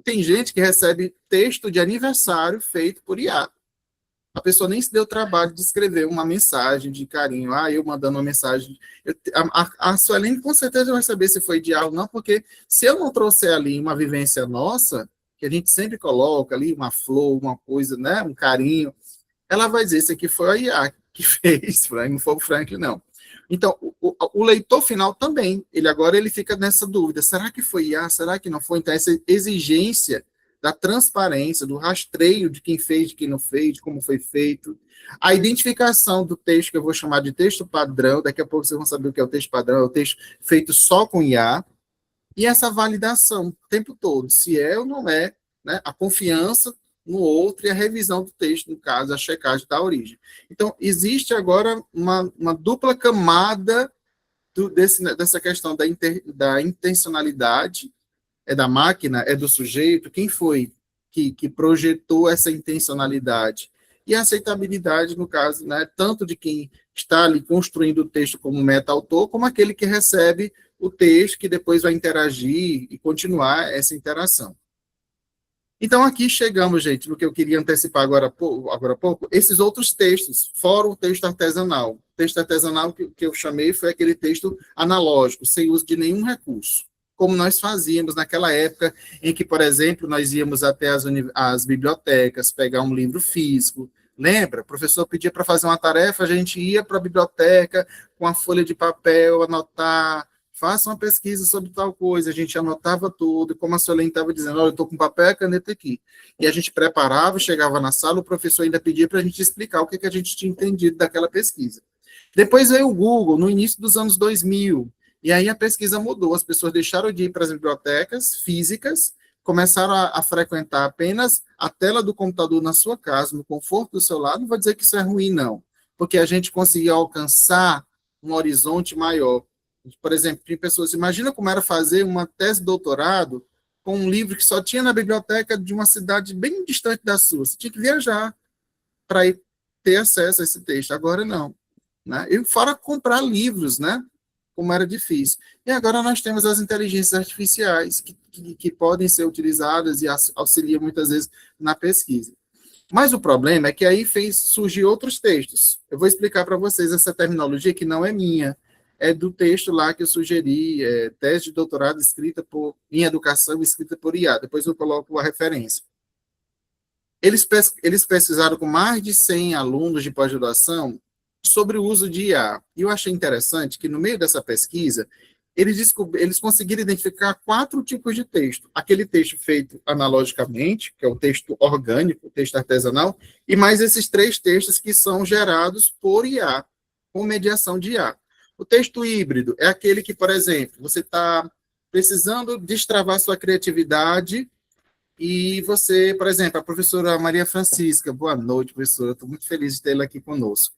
tem gente que recebe texto de aniversário feito por IA. A pessoa nem se deu o trabalho de escrever uma mensagem de carinho. Eu mandando uma mensagem. A Suelen com certeza vai saber se foi de IA ou não, porque se eu não trouxer ali uma vivência nossa, que a gente sempre coloca ali uma flor, uma coisa, né, um carinho, ela vai dizer, isso aqui foi a IA que fez, não foi o Franklin, não. Então, o leitor final também, ele fica nessa dúvida, será que foi IA, será que não foi? Então, essa exigência da transparência, do rastreio de quem fez, de quem não fez, de como foi feito, a identificação do texto, que eu vou chamar de texto padrão, daqui a pouco vocês vão saber o que é o texto padrão, é o texto feito só com IA, e essa validação o tempo todo, se é ou não é, né, a confiança no outro e a revisão do texto, no caso, a checagem da origem. Então, existe agora uma dupla camada dessa questão da intencionalidade, da máquina, é do sujeito, quem foi que projetou essa intencionalidade, e a aceitabilidade, no caso, né, tanto de quem está ali construindo o texto como meta-autor, como aquele que recebe o texto, que depois vai interagir e continuar essa interação. Então, aqui chegamos, gente, no que eu queria antecipar agora há pouco, esses outros textos, fora o texto artesanal. O texto artesanal que eu chamei foi aquele texto analógico, sem uso de nenhum recurso, como nós fazíamos naquela época em que, por exemplo, nós íamos até as bibliotecas, pegar um livro físico. Lembra? O professor pedia para fazer uma tarefa, a gente ia para a biblioteca com a folha de papel, anotar, faça uma pesquisa sobre tal coisa, a gente anotava tudo, como a Suelen estava dizendo, eu estou com papel e caneta aqui. E a gente preparava, chegava na sala, o professor ainda pedia para a gente explicar o que a gente tinha entendido daquela pesquisa. Depois veio o Google, no início dos anos 2000, e aí a pesquisa mudou, as pessoas deixaram de ir para as bibliotecas físicas, começaram a frequentar apenas a tela do computador na sua casa, no conforto do seu lado. Não vou dizer que isso é ruim, não, porque a gente conseguiu alcançar um horizonte maior. Por exemplo, tem pessoas, imagina como era fazer uma tese de doutorado com um livro que só tinha na biblioteca de uma cidade bem distante da sua. Você tinha que viajar para ter acesso a esse texto. Agora não, né? E fora comprar livros, né? Como era difícil. E agora nós temos as inteligências artificiais que podem ser utilizadas e auxiliam muitas vezes na pesquisa. Mas o problema é que aí fez surgir outros textos. Eu vou explicar para vocês essa terminologia que não é minha, é do texto lá que eu sugeri, tese de doutorado em educação escrita por IA. Depois eu coloco a referência. Eles pesquisaram com mais de 100 alunos de pós-graduação sobre o uso de IA. E eu achei interessante que, no meio dessa pesquisa, eles conseguiram identificar 4 tipos de texto. Aquele texto feito analogicamente, que é o texto orgânico, o texto artesanal, e mais esses 3 textos que são gerados por IA, com mediação de IA. O texto híbrido é aquele que, por exemplo, você está precisando destravar sua criatividade e você, por exemplo, a professora Maria Francisca, boa noite, professora, estou muito feliz de tê-la aqui conosco,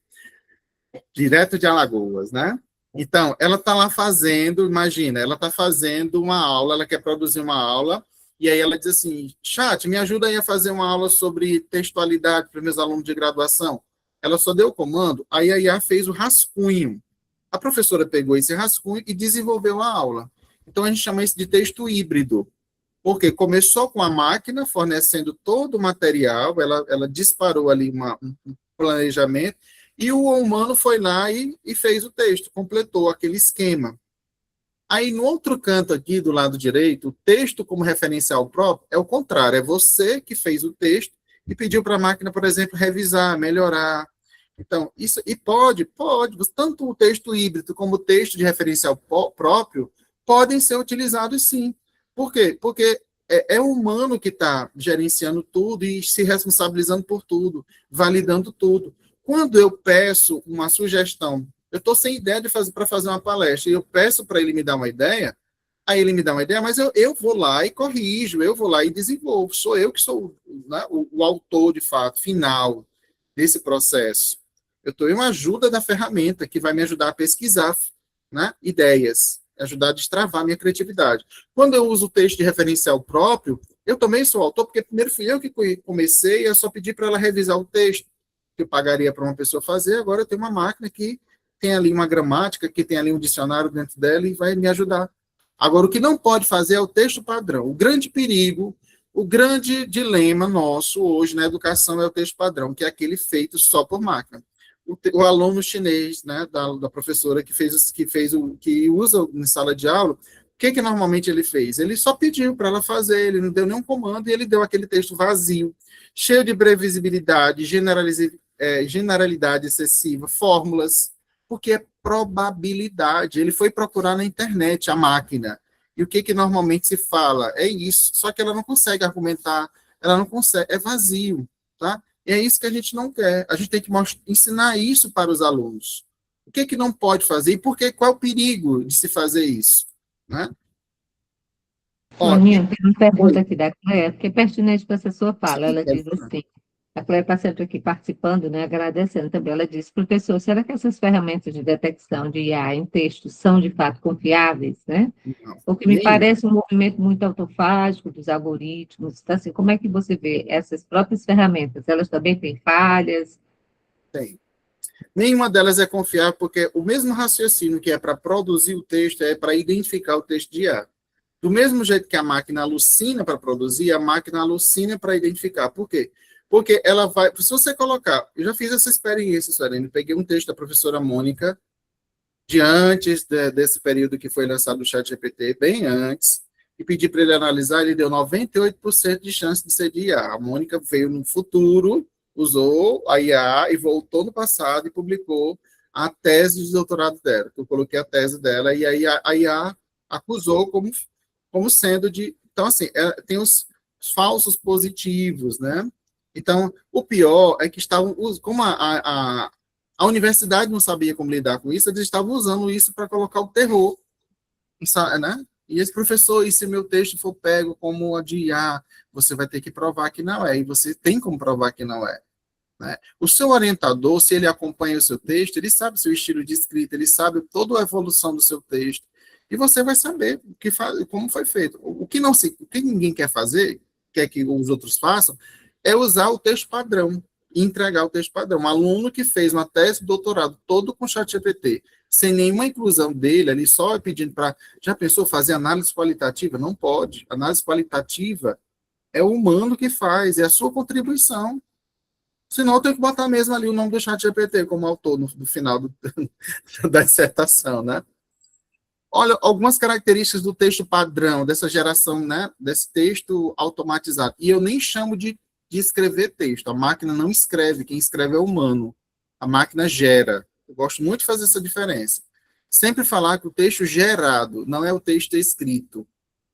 direto de Alagoas, né? Então, ela está lá fazendo, imagina, ela está fazendo uma aula, ela quer produzir uma aula, e aí ela diz assim, chat, me ajuda aí a fazer uma aula sobre textualidade para meus alunos de graduação. Ela só deu o comando, aí a IA fez o rascunho. A professora pegou esse rascunho e desenvolveu a aula. Então, a gente chama isso de texto híbrido, porque começou com a máquina fornecendo todo o material, ela disparou ali um planejamento, e o humano foi lá e fez o texto, completou aquele esquema. Aí, no outro canto aqui, do lado direito, o texto como referencial próprio é o contrário, é você que fez o texto e pediu para a máquina, por exemplo, revisar, melhorar. Então, isso, e pode, tanto o texto híbrido como o texto de referencial próprio podem ser utilizados sim. Por quê? Porque é o humano que está gerenciando tudo e se responsabilizando por tudo, validando tudo. Quando eu peço uma sugestão, eu estou sem ideia para fazer uma palestra, e eu peço para ele me dar uma ideia, aí ele me dá uma ideia, mas eu vou lá e corrijo, eu vou lá e desenvolvo. Sou eu que sou, né, o autor, de fato, final desse processo. Eu estou em uma ajuda da ferramenta que vai me ajudar a pesquisar, né, ideias, ajudar a destravar minha criatividade. Quando eu uso o texto de referencial próprio, eu também sou autor, porque primeiro fui eu que comecei, eu só pedi para ela revisar o texto, que eu pagaria para uma pessoa fazer, agora eu tenho uma máquina que tem ali uma gramática, que tem ali um dicionário dentro dela e vai me ajudar. Agora, o que não pode fazer é o texto padrão. O grande perigo, o grande dilema nosso hoje na educação é o texto padrão, que é aquele feito só por máquina. O aluno chinês, né, da professora que usa em sala de aula, o que normalmente ele fez? Ele só pediu para ela fazer, ele não deu nenhum comando e ele deu aquele texto vazio, cheio de previsibilidade, generalidade excessiva, fórmulas, porque é probabilidade. Ele foi procurar na internet a máquina. E o que normalmente se fala? É isso. Só que ela não consegue argumentar, ela não consegue, é vazio, tá? E é isso que a gente não quer. A gente tem que ensinar isso para os alunos. O que não pode fazer e qual é o perigo de se fazer isso, né? Soninha, tem uma pergunta aqui da Cléia, que é pertinente para essa sua fala. Ela diz assim, a Cléia está sempre aqui participando, né, agradecendo também. Ela diz, professor, será que essas ferramentas de detecção de IA em texto são, de fato, confiáveis, né? Não. Porque me parece um movimento muito autofágico dos algoritmos. Então, assim, como é que você vê essas próprias ferramentas? Elas também têm falhas? Tem. Nenhuma delas é confiável, porque o mesmo raciocínio que é para produzir o texto é para identificar o texto de IA. Do mesmo jeito que a máquina alucina para produzir, a máquina alucina para identificar. Por quê? Porque ela vai... Se você colocar... Eu já fiz essa experiência, Suelen. Peguei um texto da professora Mônica, de antes desse período que foi lançado o ChatGPT, bem antes, e pedi para ele analisar, ele deu 98% de chance de ser de IA. A Mônica veio no futuro, usou a IA e voltou no passado e publicou a tese de doutorado dela. Eu coloquei a tese dela e aí a IA acusou como sendo de... Então, assim, tem os falsos positivos, né? Então, o pior é que estavam... Como a universidade não sabia como lidar com isso, eles estavam usando isso para colocar o terror, né? E esse professor, e se meu texto for pego como a de IA, você vai ter que provar que não é, e você tem como provar que não é. Né? O seu orientador, se ele acompanha o seu texto, ele sabe o seu estilo de escrita, ele sabe toda a evolução do seu texto, e você vai saber como foi feito. O que ninguém quer fazer, quer que os outros façam, é usar o texto padrão e entregar o texto padrão. Um aluno que fez uma tese de doutorado todo com ChatGPT, sem nenhuma inclusão dele, ali só pedindo para... Já pensou fazer análise qualitativa? Não pode. Análise qualitativa é o humano que faz, é a sua contribuição. Senão eu tenho que botar mesmo ali o nome do ChatGPT como autor no final da dissertação, né? Olha, algumas características do texto padrão, dessa geração, né, desse texto automatizado. E eu nem chamo de escrever texto. A máquina não escreve, quem escreve é o humano. A máquina gera. Eu gosto muito de fazer essa diferença. Sempre falar que o texto gerado não é o texto escrito.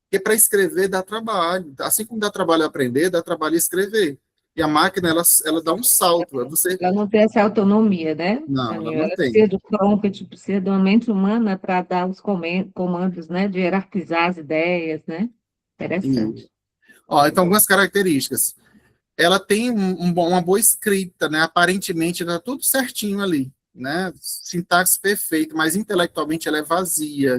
Porque para escrever dá trabalho. Assim como dá trabalho aprender, dá trabalho escrever. E a máquina, ela dá um salto. Você... Ela não tem essa autonomia, né, Não, ela Daniel? não Ela tem. precisa do prompt, precisa de uma mente humana para dar os comandos, né, de hierarquizar as ideias, né? Isso. Interessante. Ó, então, algumas características. Ela tem uma boa escrita, né? Aparentemente, está tudo certinho ali, né? Sintaxe perfeita, mas intelectualmente ela é vazia.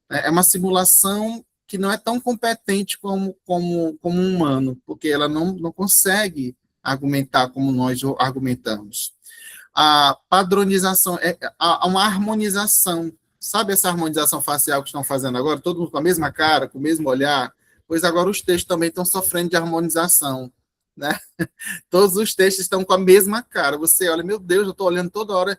Né? É uma simulação que não é tão competente como um humano, porque ela não consegue argumentar como nós argumentamos. A padronização, uma harmonização. Sabe essa harmonização facial que estão fazendo agora? Todo mundo com a mesma cara, com o mesmo olhar? Pois agora os textos também estão sofrendo de harmonização, né? Todos os textos estão com a mesma cara. Você olha, meu Deus, eu estou olhando toda hora.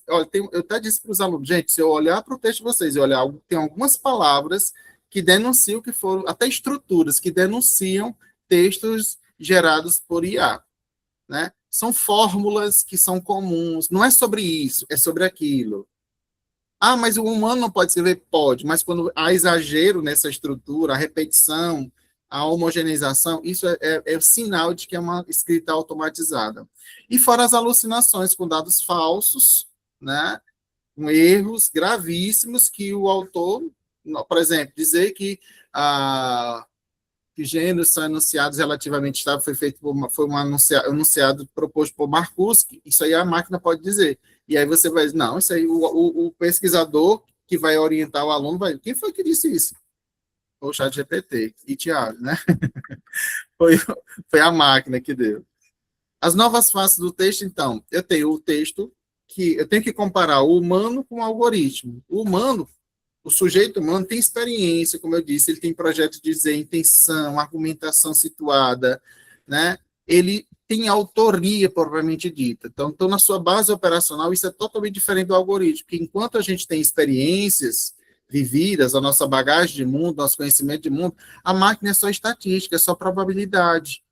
Olha, eu até disse para os alunos, gente, se eu olhar para o texto de vocês e olhar, tem algumas palavras que denunciam que foram, até estruturas que denunciam textos gerados por IA, né? São fórmulas que são comuns. Não é sobre isso, é sobre aquilo. Ah, mas o humano não pode escrever? Pode, mas quando há exagero nessa estrutura, a repetição, a homogeneização, isso é sinal de que é uma escrita automatizada. E fora as alucinações com dados falsos, né, com erros gravíssimos que o autor, por exemplo, dizer que gêneros são enunciados relativamente estáveis, foi um enunciado proposto por Marcuse, isso aí a máquina pode dizer. E aí você vai dizer, não, isso aí o pesquisador que vai orientar o aluno vai, quem foi que disse isso? O ChatGPT e Tiago, né? Foi, foi a máquina que deu. As novas faces do texto, então, eu tenho o texto que eu tenho que comparar o humano com o algoritmo. O humano, o sujeito humano tem experiência, como eu disse, ele tem projeto de dizer, intenção, argumentação situada, né? Ele tem autoria propriamente dita. Então, na sua base operacional, isso é totalmente diferente do algoritmo, porque enquanto a gente tem experiências vividas, a nossa bagagem de mundo, nosso conhecimento de mundo, a máquina é só estatística, é só probabilidade,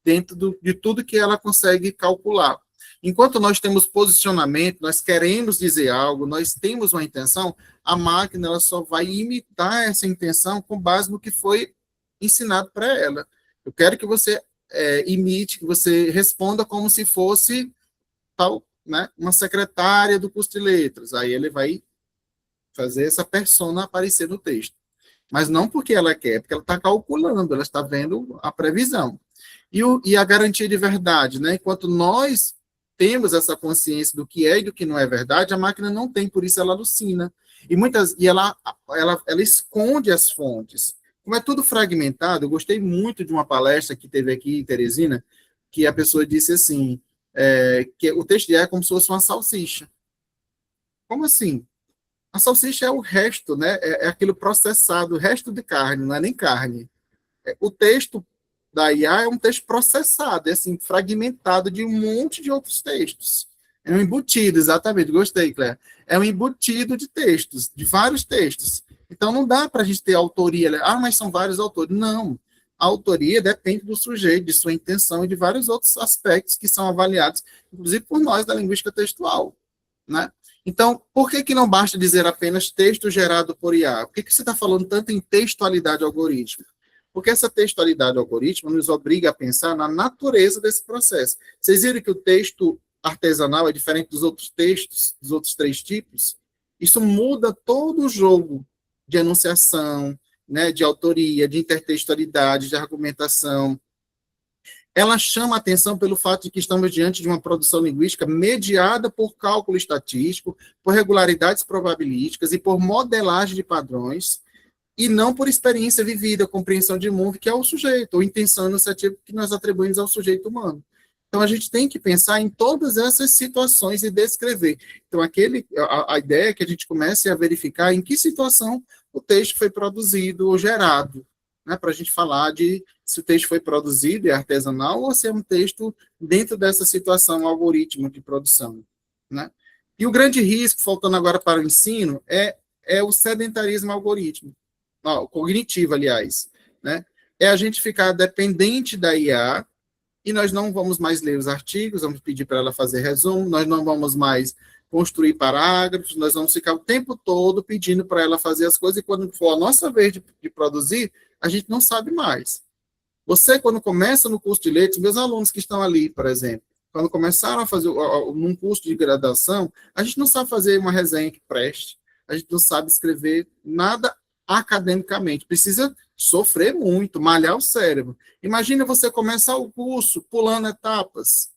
dentro de tudo que ela consegue calcular. Enquanto nós temos posicionamento, nós queremos dizer algo, nós temos uma intenção, a máquina ela só vai imitar essa intenção com base no que foi ensinado para ela. Eu quero que você imite, que você responda como se fosse tal, né, uma secretária do curso de letras. Aí ele vai fazer essa persona aparecer no texto. Mas não porque ela quer, porque ela está calculando, ela está vendo a previsão. E a garantia de verdade, né? Enquanto nós temos essa consciência do que é e do que não é verdade, a máquina não tem, por isso ela alucina. E ela esconde as fontes. Como é tudo fragmentado, eu gostei muito de uma palestra que teve aqui em Teresina, que a pessoa disse assim, que o texto de IA é como se fosse uma salsicha. Como assim? A salsicha é o resto, né? É aquilo processado, o resto de carne, não é nem carne. O texto da IA é um texto processado, é assim, fragmentado de um monte de outros textos. É um embutido, exatamente, gostei, Claire. É um embutido de textos, de vários textos. Então não dá para a gente ter autoria, mas são vários autores. Não. A autoria depende do sujeito, de sua intenção e de vários outros aspectos que são avaliados, inclusive por nós da linguística textual, né? Então, por que não basta dizer apenas texto gerado por IA? Por que você está falando tanto em textualidade algorítmica? Porque essa textualidade algorítmica nos obriga a pensar na natureza desse processo. Vocês viram que o texto artesanal é diferente dos outros textos, dos outros 3 tipos? Isso muda todo o jogo de enunciação, né, de autoria, de intertextualidade, de argumentação. Ela chama a atenção pelo fato de que estamos diante de uma produção linguística mediada por cálculo estatístico, por regularidades probabilísticas e por modelagem de padrões, e não por experiência vivida, compreensão de mundo, que é o sujeito, ou intenção enunciativa que nós atribuímos ao sujeito humano. Então, a gente tem que pensar em todas essas situações e descrever. Então, a ideia é que a gente comece a verificar em que situação o texto foi produzido ou gerado, né, para a gente falar de se o texto foi produzido e artesanal ou se é um texto dentro dessa situação algoritmo de produção, né? E o grande risco, faltando agora para o ensino, é é o sedentarismo algoritmo, cognitivo, aliás, né? É a gente ficar dependente da IA, e nós não vamos mais ler os artigos, vamos pedir para ela fazer resumo, nós não vamos mais construir parágrafos, nós vamos ficar o tempo todo pedindo para ela fazer as coisas, e quando for a nossa vez de produzir, a gente não sabe mais. Você, quando começa no curso de letras, meus alunos que estão ali, por exemplo, quando começaram a fazer num curso de graduação, a gente não sabe fazer uma resenha que preste, a gente não sabe escrever nada academicamente, precisa sofrer muito, malhar o cérebro. Imagina você começar o curso pulando etapas.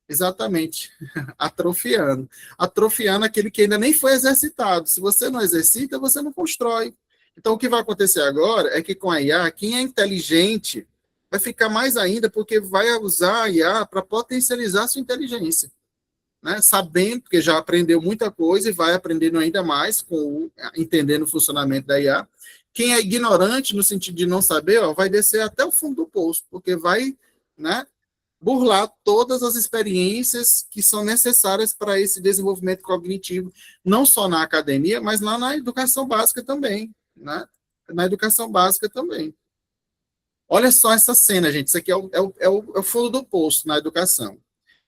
Exatamente, atrofiando. Atrofiando aquele que ainda nem foi exercitado. Se você não exercita, você não constrói. Então, o que vai acontecer agora é que com a IA, quem é inteligente vai ficar mais ainda, porque vai usar a IA para potencializar a sua inteligência, né? Sabendo, porque já aprendeu muita coisa e vai aprendendo ainda mais, entendendo o funcionamento da IA. Quem é ignorante, no sentido de não saber, vai descer até o fundo do poço, porque vai, né, burlar todas as experiências que são necessárias para esse desenvolvimento cognitivo, não só na academia, mas lá na educação básica também, né? Na educação básica também. Olha só essa cena, gente, isso aqui é o fundo do poço na educação.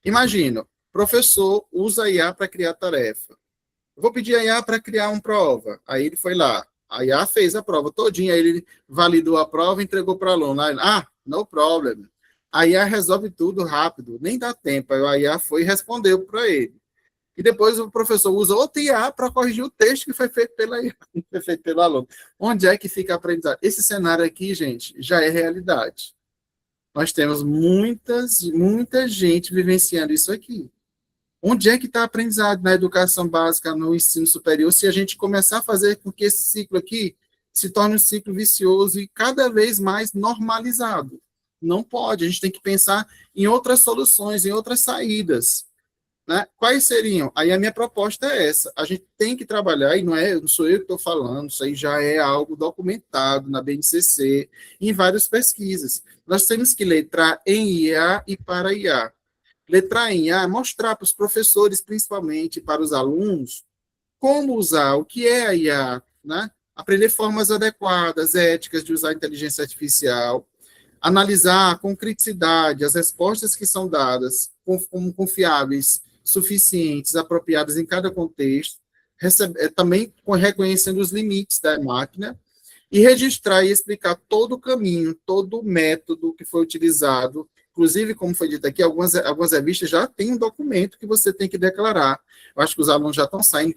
Imagina, professor usa a IA para criar tarefa. Eu vou pedir a IA para criar uma prova. Aí ele foi lá, a IA fez a prova todinha, aí ele validou a prova e entregou para o aluno. Aí, no problem. A IA resolve tudo rápido, nem dá tempo. Aí a IA foi e respondeu para ele. E depois o professor usa outra IA para corrigir o texto que foi feito pela IA, foi feito pelo aluno. Onde é que fica a aprendizagem? Esse cenário aqui, gente, já é realidade. Nós temos muita gente vivenciando isso aqui. Onde é que está a aprendizagem na educação básica, no ensino superior, se a gente começar a fazer com que esse ciclo aqui se torne um ciclo vicioso e cada vez mais normalizado? Não pode, a gente tem que pensar em outras soluções, em outras saídas, né? Quais seriam? Aí a minha proposta é essa, a gente tem que trabalhar, e não sou eu que estou falando, isso aí já é algo documentado na BNCC, em várias pesquisas. Nós temos que letrar em IA e para IA. Letrar em IA é mostrar para os professores, principalmente para os alunos, como usar, o que é a IA, né? Aprender formas adequadas, éticas de usar a inteligência artificial, analisar com criticidade as respostas que são dadas, como confiáveis, suficientes, apropriadas em cada contexto, também reconhecendo os limites da máquina, e registrar e explicar todo o caminho, todo o método que foi utilizado. Inclusive, como foi dito aqui, algumas revistas já têm um documento que você tem que declarar. Eu acho que os alunos já estão saindo,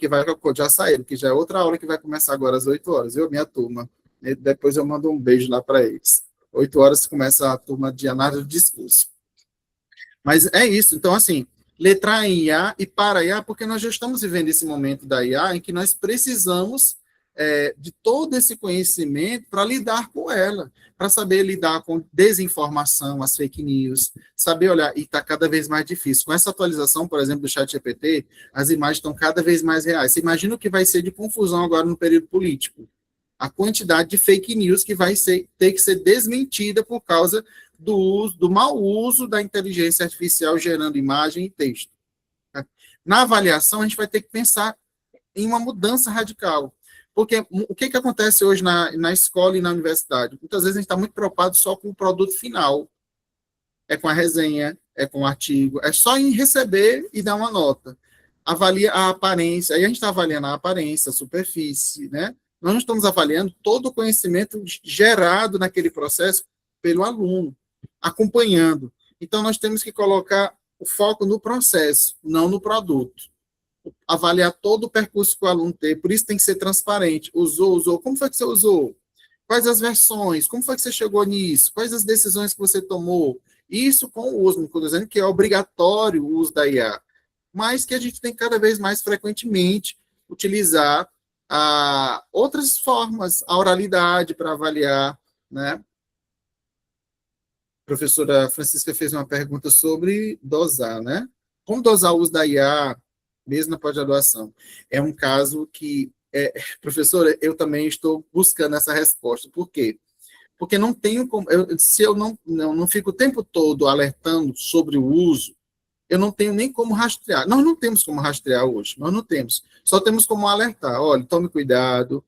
já saíram, que já é outra aula que vai começar agora às 8 horas, viu, minha turma? E depois eu mando um beijo lá para eles. 8 horas começa a turma de análise do discurso. Mas é isso, então, assim, letrar em IA e para IA, porque nós já estamos vivendo esse momento da IA em que nós precisamos de todo esse conhecimento para lidar com ela, para saber lidar com desinformação, as fake news, saber olhar, e está cada vez mais difícil. Com essa atualização, por exemplo, do ChatGPT, as imagens estão cada vez mais reais. Você imagina o que vai ser de confusão agora no período político? A quantidade de fake news que vai ter que ser desmentida por causa do mau uso da inteligência artificial gerando imagem e texto. Na avaliação, a gente vai ter que pensar em uma mudança radical. Porque o que acontece hoje na escola e na universidade? Muitas vezes a gente está muito preocupado só com o produto final. É com a resenha, é com o artigo, é só em receber e dar uma nota. Avalia a aparência, aí a gente está avaliando a aparência, a superfície, né? Nós não estamos avaliando todo o conhecimento gerado naquele processo pelo aluno, acompanhando. Então, nós temos que colocar o foco no processo, não no produto. Avaliar todo o percurso que o aluno tem, por isso tem que ser transparente. Usou, como foi que você usou? Quais as versões? Como foi que você chegou nisso? Quais as decisões que você tomou? Isso com o uso, estou dizendo que é obrigatório o uso da IA, mas que a gente tem que cada vez mais frequentemente utilizar outras formas, a oralidade para avaliar, né? A professora Francisca fez uma pergunta sobre dosar, né? Como dosar o uso da IA, mesmo na pós-graduação? É um caso que, professora, eu também estou buscando essa resposta. Por quê? Porque não tenho como, se eu não fico o tempo todo alertando sobre o uso, eu não tenho nem como rastrear. Nós não temos como rastrear hoje, nós não temos. Só temos como alertar, olha, tome cuidado,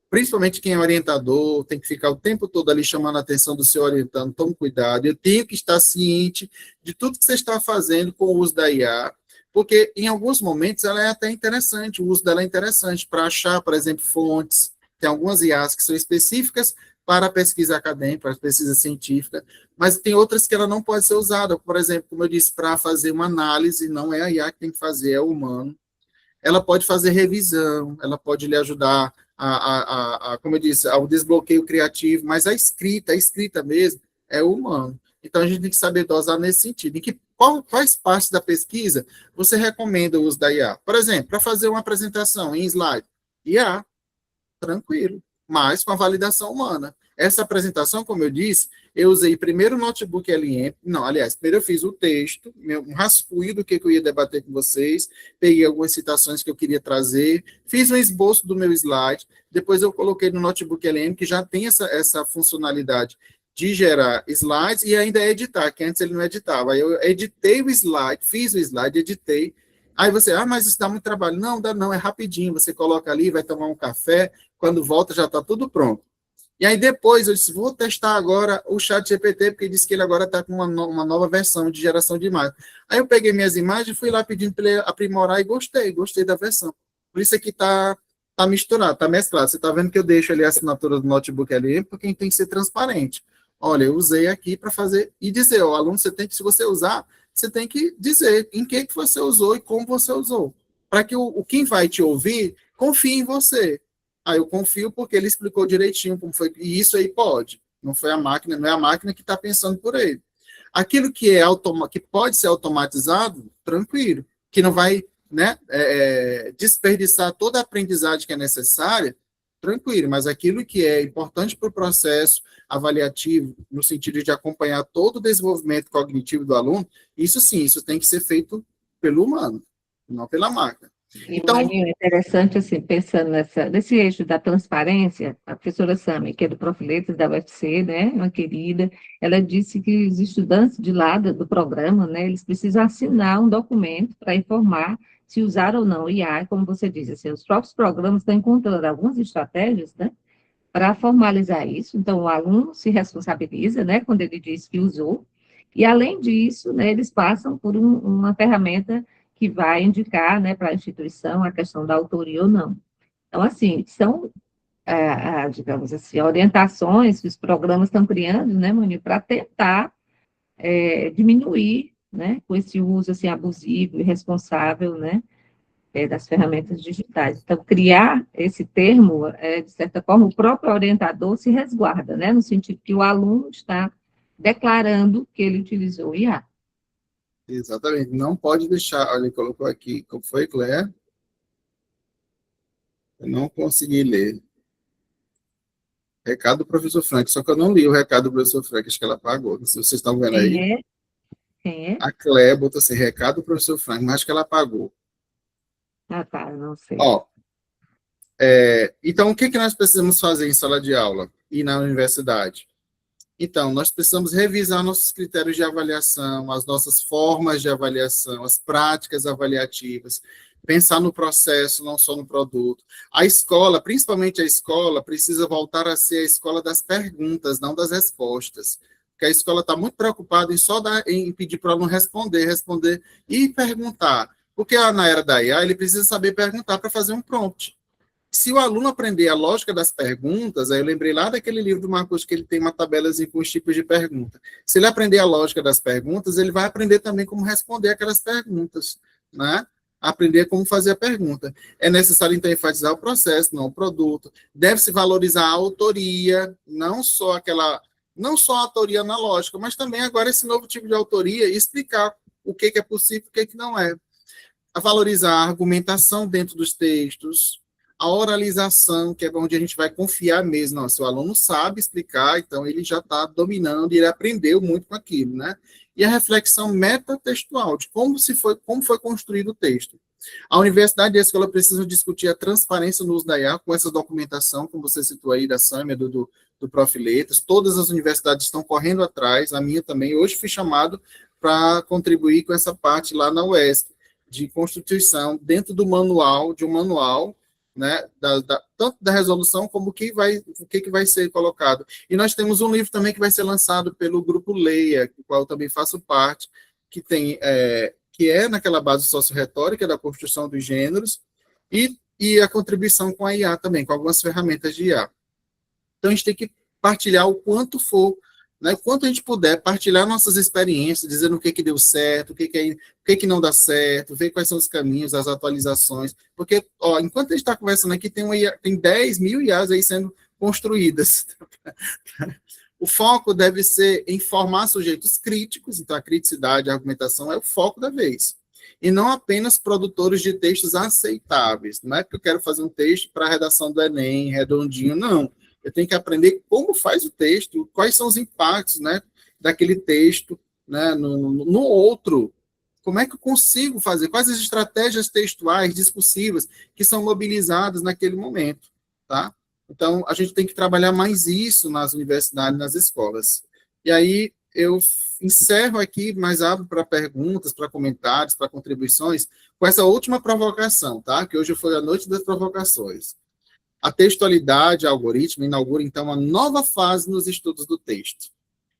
principalmente quem é orientador, tem que ficar o tempo todo ali chamando a atenção do seu orientando, tome cuidado, eu tenho que estar ciente de tudo que você está fazendo com o uso da IA, porque em alguns momentos ela é até interessante, o uso dela é interessante para achar, por exemplo, fontes, tem algumas IAs que são específicas para a pesquisa acadêmica, para a pesquisa científica, mas tem outras que ela não pode ser usada, por exemplo, como eu disse, para fazer uma análise, não é a IA que tem que fazer, é o humano. Ela pode fazer revisão, ela pode lhe ajudar como eu disse, ao desbloqueio criativo, mas a escrita mesmo, é o humano. Então, a gente tem que saber dosar nesse sentido. Em quais partes da pesquisa você recomenda o uso da IA? Por exemplo, para fazer uma apresentação em slide, IA, tranquilo, mas com a validação humana. Essa apresentação, como eu disse, eu usei primeiro o notebook LM, não, aliás, primeiro eu fiz o texto, um rascunho do que eu ia debater com vocês, peguei algumas citações que eu queria trazer, fiz um esboço do meu slide, depois eu coloquei no notebook LM, que já tem essa funcionalidade de gerar slides e ainda editar, que antes ele não editava. Aí eu editei o slide, fiz o slide, editei. Aí você, mas isso dá muito trabalho. Não, dá não, é rapidinho. Você coloca ali, vai tomar um café, quando volta já está tudo pronto. E aí depois eu disse, vou testar agora o ChatGPT, porque disse que ele agora está com uma nova versão de geração de imagens. Aí eu peguei minhas imagens, fui lá pedindo para ele aprimorar e gostei da versão. Por isso aqui está misturado, está mesclado. Você está vendo que eu deixo ali a assinatura do notebook ali, porque tem que ser transparente. Olha, eu usei aqui para fazer e dizer, o aluno, se você usar, você tem que dizer em que você usou e como você usou, para que quem vai te ouvir confie em você. Aí eu confio porque ele explicou direitinho como foi, e isso aí pode. Não foi a máquina, não é a máquina que está pensando por ele. Aquilo que que pode ser automatizado, tranquilo, que não vai, né, desperdiçar toda a aprendizagem que é necessária, tranquilo, mas aquilo que é importante para o processo avaliativo, no sentido de acompanhar todo o desenvolvimento cognitivo do aluno, isso sim, isso tem que ser feito pelo humano, não pela máquina. Então, é interessante, assim, pensando nesse eixo da transparência, a professora Sami, que é do Profiletas da UFC, né, uma querida, ela disse que os estudantes de lá do programa, né, eles precisam assinar um documento para informar se usar ou não IA, como você disse, assim, os próprios programas estão encontrando algumas estratégias, né, para formalizar isso, então o aluno se responsabiliza, né, quando ele diz que usou, e além disso, né, eles passam por uma ferramenta que vai indicar, né, para a instituição a questão da autoria ou não. Então, assim, são, digamos assim, orientações que os programas estão criando, né, Moni, para tentar diminuir, né, com esse uso, assim, abusivo e irresponsável, né, das ferramentas digitais. Então, criar esse termo, de certa forma, o próprio orientador se resguarda, né, no sentido que o aluno está declarando que ele utilizou IA. Exatamente, não pode deixar, olha, ele colocou aqui, como foi, Claire? Eu não consegui ler. Recado do professor Frank, só que eu não li o recado do professor Frank, acho que ela apagou, não sei se vocês estão vendo aí. Quem é? A Claire botou assim, recado do professor Frank, mas acho que ela apagou. Ah, tá, não sei. Ó, então, o que nós precisamos fazer em sala de aula e na universidade? Então, nós precisamos revisar nossos critérios de avaliação, as nossas formas de avaliação, as práticas avaliativas, pensar no processo, não só no produto. A escola, principalmente a escola, precisa voltar a ser a escola das perguntas, não das respostas. Porque a escola está muito preocupada em pedir para o aluno responder e perguntar. Porque na era da IA, ele precisa saber perguntar para fazer um prompt. Se o aluno aprender a lógica das perguntas, aí eu lembrei lá daquele livro do Marcos que ele tem uma tabelazinha com os tipos de pergunta. Se ele aprender a lógica das perguntas, ele vai aprender também como responder aquelas perguntas, né? Aprender como fazer a pergunta. É necessário, então, enfatizar o processo, não o produto. Deve-se valorizar a autoria, não só a autoria analógica, mas também agora esse novo tipo de autoria e explicar o que é possível e o que não é. A valorizar a argumentação dentro dos textos, a oralização, que é onde a gente vai confiar mesmo. Não, se o aluno sabe explicar, então ele já está dominando e ele aprendeu muito com aquilo, né? E a reflexão metatextual, de como foi construído o texto. A universidade e a escola precisam discutir a transparência no uso da IA com essa documentação, como você citou aí, da Sâmia, do Profiletas. Todas as universidades estão correndo atrás, a minha também. Hoje fui chamado para contribuir com essa parte lá na UESP, de constituição dentro do manual, de um manual, né, tanto da resolução como o que vai ser colocado. E nós temos um livro também que vai ser lançado pelo Grupo Leia, do qual eu também faço parte, que é naquela base socio-retórica da construção dos gêneros, e a contribuição com a IA também, com algumas ferramentas de IA. Então, a gente tem que partilhar o quanto for, né, o quanto a gente puder, partilhar nossas experiências, dizendo o que deu certo, o que não dá certo, ver quais são os caminhos, as atualizações, porque, enquanto a gente está conversando aqui, tem 10 mil IAs aí sendo construídas. O foco deve ser em formar sujeitos críticos, então a criticidade, a argumentação é o foco da vez. E não apenas produtores de textos aceitáveis. Não é que eu quero fazer um texto para a redação do Enem, redondinho, não. Eu tenho que aprender como faz o texto, quais são os impactos, né, daquele texto, né, no outro. Como é que eu consigo fazer? Quais as estratégias textuais, discursivas, que são mobilizadas naquele momento, tá? Então, a gente tem que trabalhar mais isso nas universidades, nas escolas. E aí, eu encerro aqui, mas abro para perguntas, para comentários, para contribuições, com essa última provocação, tá? Que hoje foi a noite das provocações. A textualidade, algoritmo, inaugura, então, uma nova fase nos estudos do texto.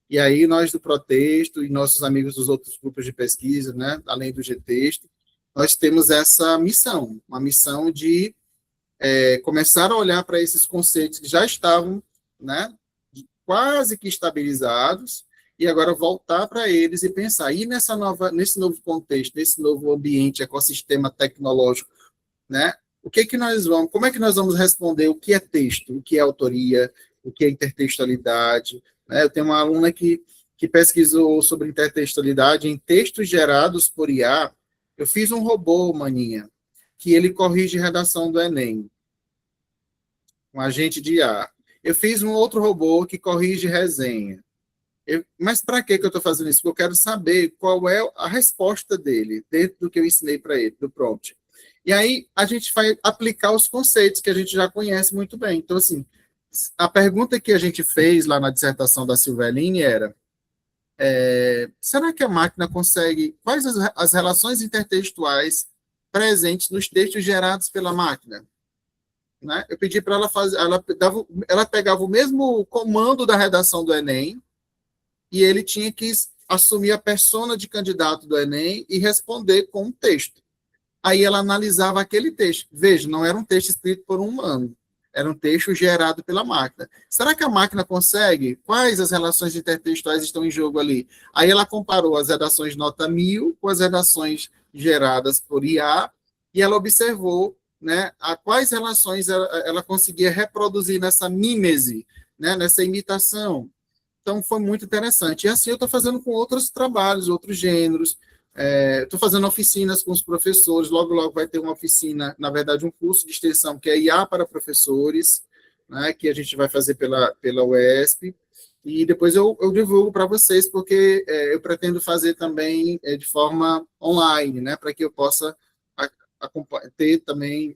E aí, nós do Protexto e nossos amigos dos outros grupos de pesquisa, né, além do Getexto, nós temos essa missão, uma missão de começar a olhar para esses conceitos que já estavam, né, quase que estabilizados, e agora voltar para eles e pensar, e nesse novo contexto, nesse novo ambiente, ecossistema tecnológico, né, como é que nós vamos responder o que é texto, o que é autoria, o que é intertextualidade, né? Eu tenho uma aluna que pesquisou sobre intertextualidade em textos gerados por IA. Eu fiz um robô, maninha, que ele corrige redação do Enem, um agente de IA. Eu fiz um outro robô que corrige resenha. Mas para que eu estou fazendo isso? Porque eu quero saber qual é a resposta dele, dentro do que eu ensinei para ele, do prompt. E aí, a gente vai aplicar os conceitos que a gente já conhece muito bem. Então, assim, a pergunta que a gente fez lá na dissertação da Silveline era, será que a máquina consegue, quais as relações intertextuais presentes nos textos gerados pela máquina? Né? Eu pedi para ela fazer, ela pegava o mesmo comando da redação do Enem, e ele tinha que assumir a persona de candidato do Enem e responder com um texto. Aí ela analisava aquele texto. Veja, não era um texto escrito por um humano, era um texto gerado pela máquina. Será que a máquina consegue? Quais as relações intertextuais estão em jogo ali? Aí ela comparou as redações nota 1000 com as redações geradas por IA, e ela observou, né, quais relações ela conseguia reproduzir nessa mímese, né, nessa imitação. Então, foi muito interessante. E assim eu estou fazendo com outros trabalhos, outros gêneros. Estou fazendo oficinas com os professores. Logo, logo vai ter uma oficina, na verdade, um curso de extensão, que é IA para professores, né, que a gente vai fazer pela UESP. E depois eu divulgo para vocês, porque eu pretendo fazer também de forma online, né, para que eu possa ter também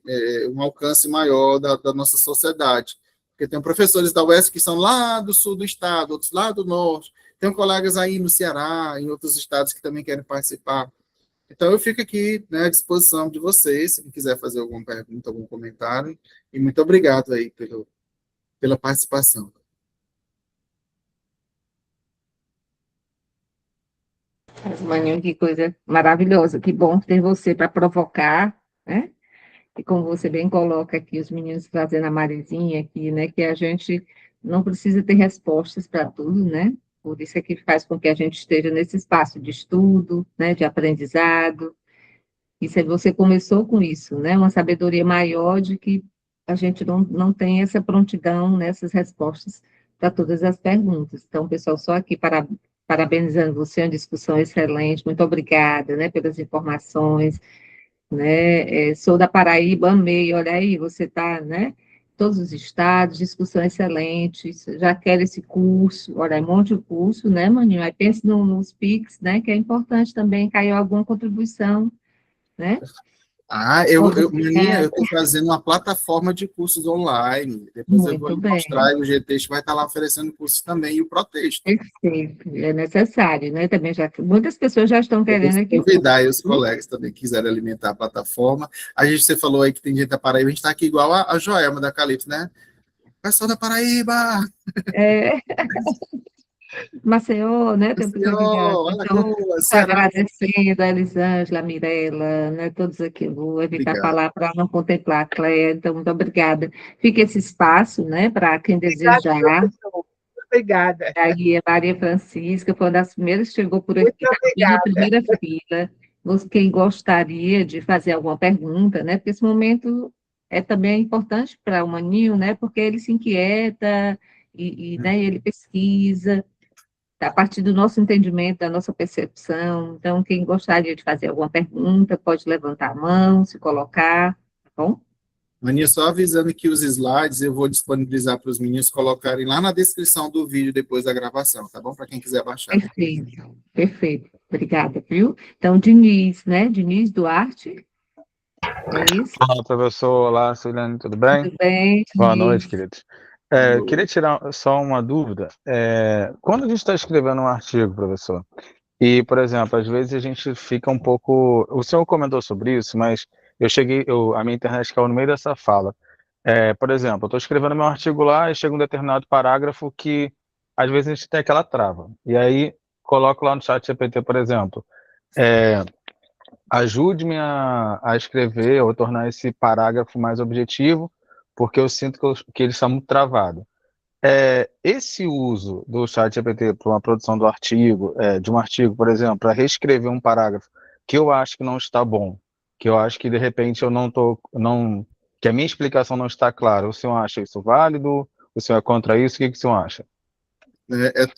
um alcance maior da nossa sociedade. Porque tem professores da UESP que são lá do sul do estado, outros lá do norte, tem colegas aí no Ceará, em outros estados que também querem participar. Então, eu fico aqui, né, à disposição de vocês, se quiser fazer alguma pergunta, algum comentário, e muito obrigado aí pela participação. Maninho, que coisa maravilhosa, que bom ter você para provocar, né? E como você bem coloca aqui, os meninos trazendo a Marizinha aqui, né, que a gente não precisa ter respostas para tudo, né? Por isso é que faz com que a gente esteja nesse espaço de estudo, né, de aprendizado. Isso é, você começou com isso, né? Uma sabedoria maior de que a gente não tem essa prontidão nessas respostas para todas as perguntas. Então, pessoal, só aqui parabenizando você, uma discussão excelente, muito obrigada, né, pelas informações, né, sou da Paraíba, amei, olha aí, você está, né, todos os estados, discussão excelente, já quero esse curso, olha, monte o curso, né, Maninho, aí pense nos PIX, né, que é importante também, caiu alguma contribuição, né, Menina, eu estou fazendo uma plataforma de cursos online. Depois eu vou Muito lhe bem. mostrar, e o GTexto vai estar lá oferecendo cursos também, e o ProTexto. Perfeito, é necessário, né? Também já muitas pessoas já estão Eu vou querendo aqui o convidar aí os curso. colegas também que quiserem alimentar a plataforma. Você falou aí que tem gente da Paraíba, a gente está aqui igual a Joelma da Calypso, né? Pessoal da Paraíba! É, Maceió, né? Tem pessoa que já. Senhor, Então, Alagoas, estou Ceará. agradecendo a Elisângela, a Mirella, né? Todos aqui. Vou evitar Obrigado. falar para não contemplar a Cléia, então, muito obrigada. Fica esse espaço, né, para quem desejar. Professor. Obrigada. Aí a Maria Francisca foi uma das primeiras que chegou por aqui, Muito estava bem na obrigada. primeira fila. Quem gostaria de fazer alguma pergunta, né? Porque esse momento é também importante para o Maninho, né? Porque ele se inquieta né, ele pesquisa a partir do nosso entendimento, da nossa percepção. Então, quem gostaria de fazer alguma pergunta, pode levantar a mão, se colocar, tá bom? Maninha, só avisando que os slides eu vou disponibilizar para os meninos colocarem lá na descrição do vídeo depois da gravação, tá bom? Para quem quiser baixar. Perfeito, perfeito. Obrigada, viu? Então, Diniz, né? Diniz Duarte, é isso? Olá, professor. Olá, Suliane, tudo bem? Tudo bem, Boa Diniz? noite, queridos. Queria tirar só uma dúvida. Quando a gente está escrevendo um artigo, professor, e, por exemplo, às vezes a gente fica um pouco. O senhor comentou sobre isso, mas a minha internet caiu no meio dessa fala. Por exemplo, eu estou escrevendo meu artigo lá e chega um determinado parágrafo que às vezes a gente tem aquela trava. E aí coloco lá no chat GPT, por exemplo. Ajude-me a escrever ou tornar esse parágrafo mais objetivo, porque eu sinto que ele está muito travado. Esse uso do ChatGPT para uma produção do artigo, de um artigo, por exemplo, para reescrever um parágrafo que eu acho que não está bom, que eu acho que de repente eu que a minha explicação não está clara. O senhor acha isso válido? O senhor é contra isso? O que o senhor acha?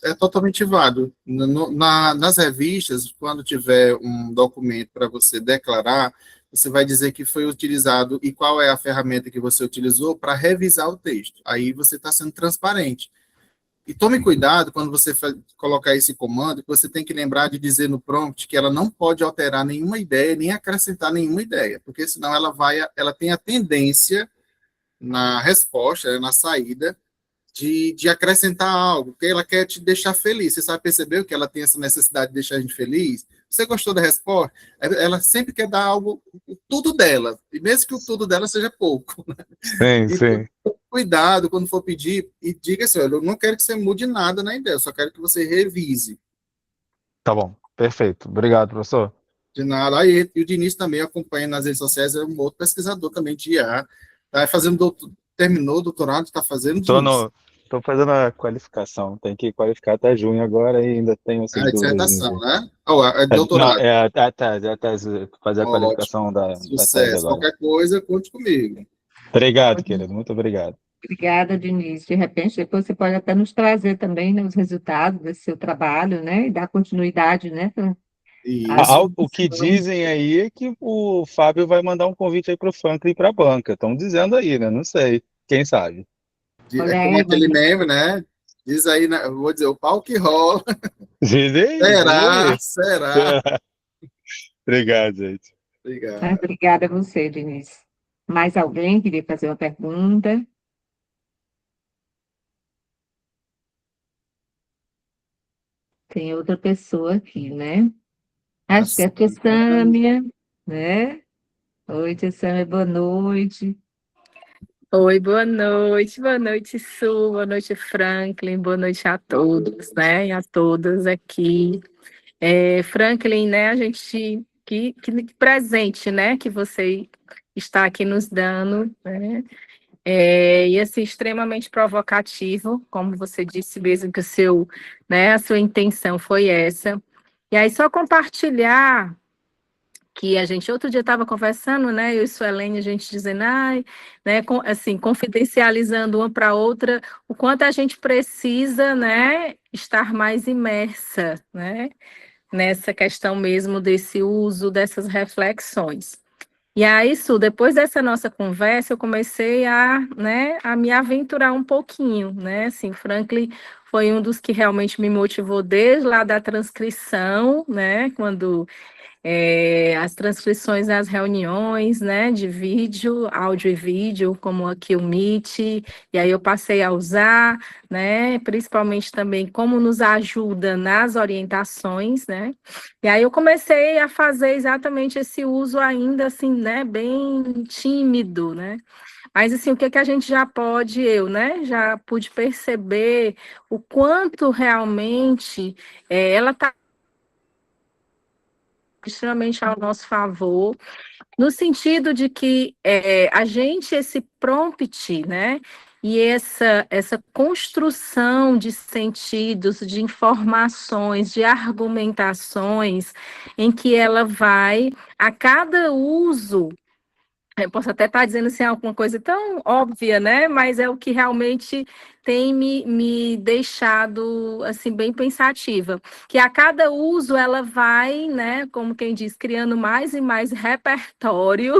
É totalmente válido. Nas revistas, quando tiver um documento para você declarar, você vai dizer que foi utilizado e qual é a ferramenta que você utilizou para revisar o texto. Aí você está sendo transparente. E tome cuidado quando você colocar esse comando, que você tem que lembrar de dizer no prompt que ela não pode alterar nenhuma ideia, nem acrescentar nenhuma ideia, porque senão ela tem a tendência na resposta, na saída, de acrescentar algo, porque ela quer te deixar feliz. Você sabe perceber que ela tem essa necessidade de deixar a gente feliz? Você gostou da resposta? Ela sempre quer dar algo, tudo dela, e mesmo que o tudo dela seja pouco. Sim, sim. Cuidado quando for pedir, e diga assim, eu não quero que você mude nada na ideia, eu só quero que você revise. Tá bom, perfeito. Obrigado, professor. De nada. Aí, e o Diniz também acompanha nas redes sociais, é um outro pesquisador também de IA, tá fazendo terminou o doutorado, está fazendo Estou fazendo a qualificação, tem que qualificar até junho agora e ainda tenho essas dúvidas. dissertação, né? É Não, doutorado. a tese, fazer a qualificação da tese Sucesso. agora. Qualquer coisa, conte comigo. Obrigado, querido, muito obrigado. Obrigada, Diniz. De repente, depois você pode até nos trazer também, né, os resultados desse seu trabalho, né, e dar continuidade, né? O que dizem aí é que o Fábio vai mandar um convite aí para o Franklin e para a banca. Estão dizendo aí, né? Não sei. Quem sabe? Olha Como aí, aquele meme, né? Diz aí, eu vou dizer, o pau que rola. Dizem? Será? Obrigado, gente. Obrigado. Obrigada a você, Diniz. Mais alguém queria fazer uma pergunta? Tem outra pessoa aqui, né? Acho que é a tia Sâmia, né? Oi, tia Sâmia, boa noite. Oi, boa noite, Su, boa noite, Franklin, boa noite a todos, né, e a todas aqui. Franklin, né, a gente, que presente, né, que você está aqui nos dando, né, e assim, extremamente provocativo, como você disse mesmo que a sua intenção foi essa. E aí, só compartilhar que a gente outro dia estava conversando, né, eu e Suelene, a gente dizendo, né, assim, confidencializando uma para outra, o quanto a gente precisa, né, estar mais imersa, né, nessa questão mesmo desse uso, dessas reflexões. E aí, Su, depois dessa nossa conversa, eu comecei a me aventurar um pouquinho, né, assim, Franklin foi um dos que realmente me motivou desde lá da transcrição, né, quando as transcrições das reuniões, né, de vídeo, áudio e vídeo, como aqui o Meet, e aí eu passei a usar, né, principalmente também como nos ajuda nas orientações, né, e aí eu comecei a fazer exatamente esse uso ainda, assim, né, bem tímido, né, mas, assim, o que que a gente já pode, né, já pude perceber o quanto realmente ela está extremamente ao nosso favor, no sentido de que a gente, esse prompt, né, e essa construção de sentidos, de informações, de argumentações, em que ela vai, a cada uso, eu posso até estar dizendo assim, alguma coisa tão óbvia, né? Mas é o que realmente tem me deixado assim bem pensativa. Que a cada uso ela vai, né? Como quem diz, criando mais e mais repertório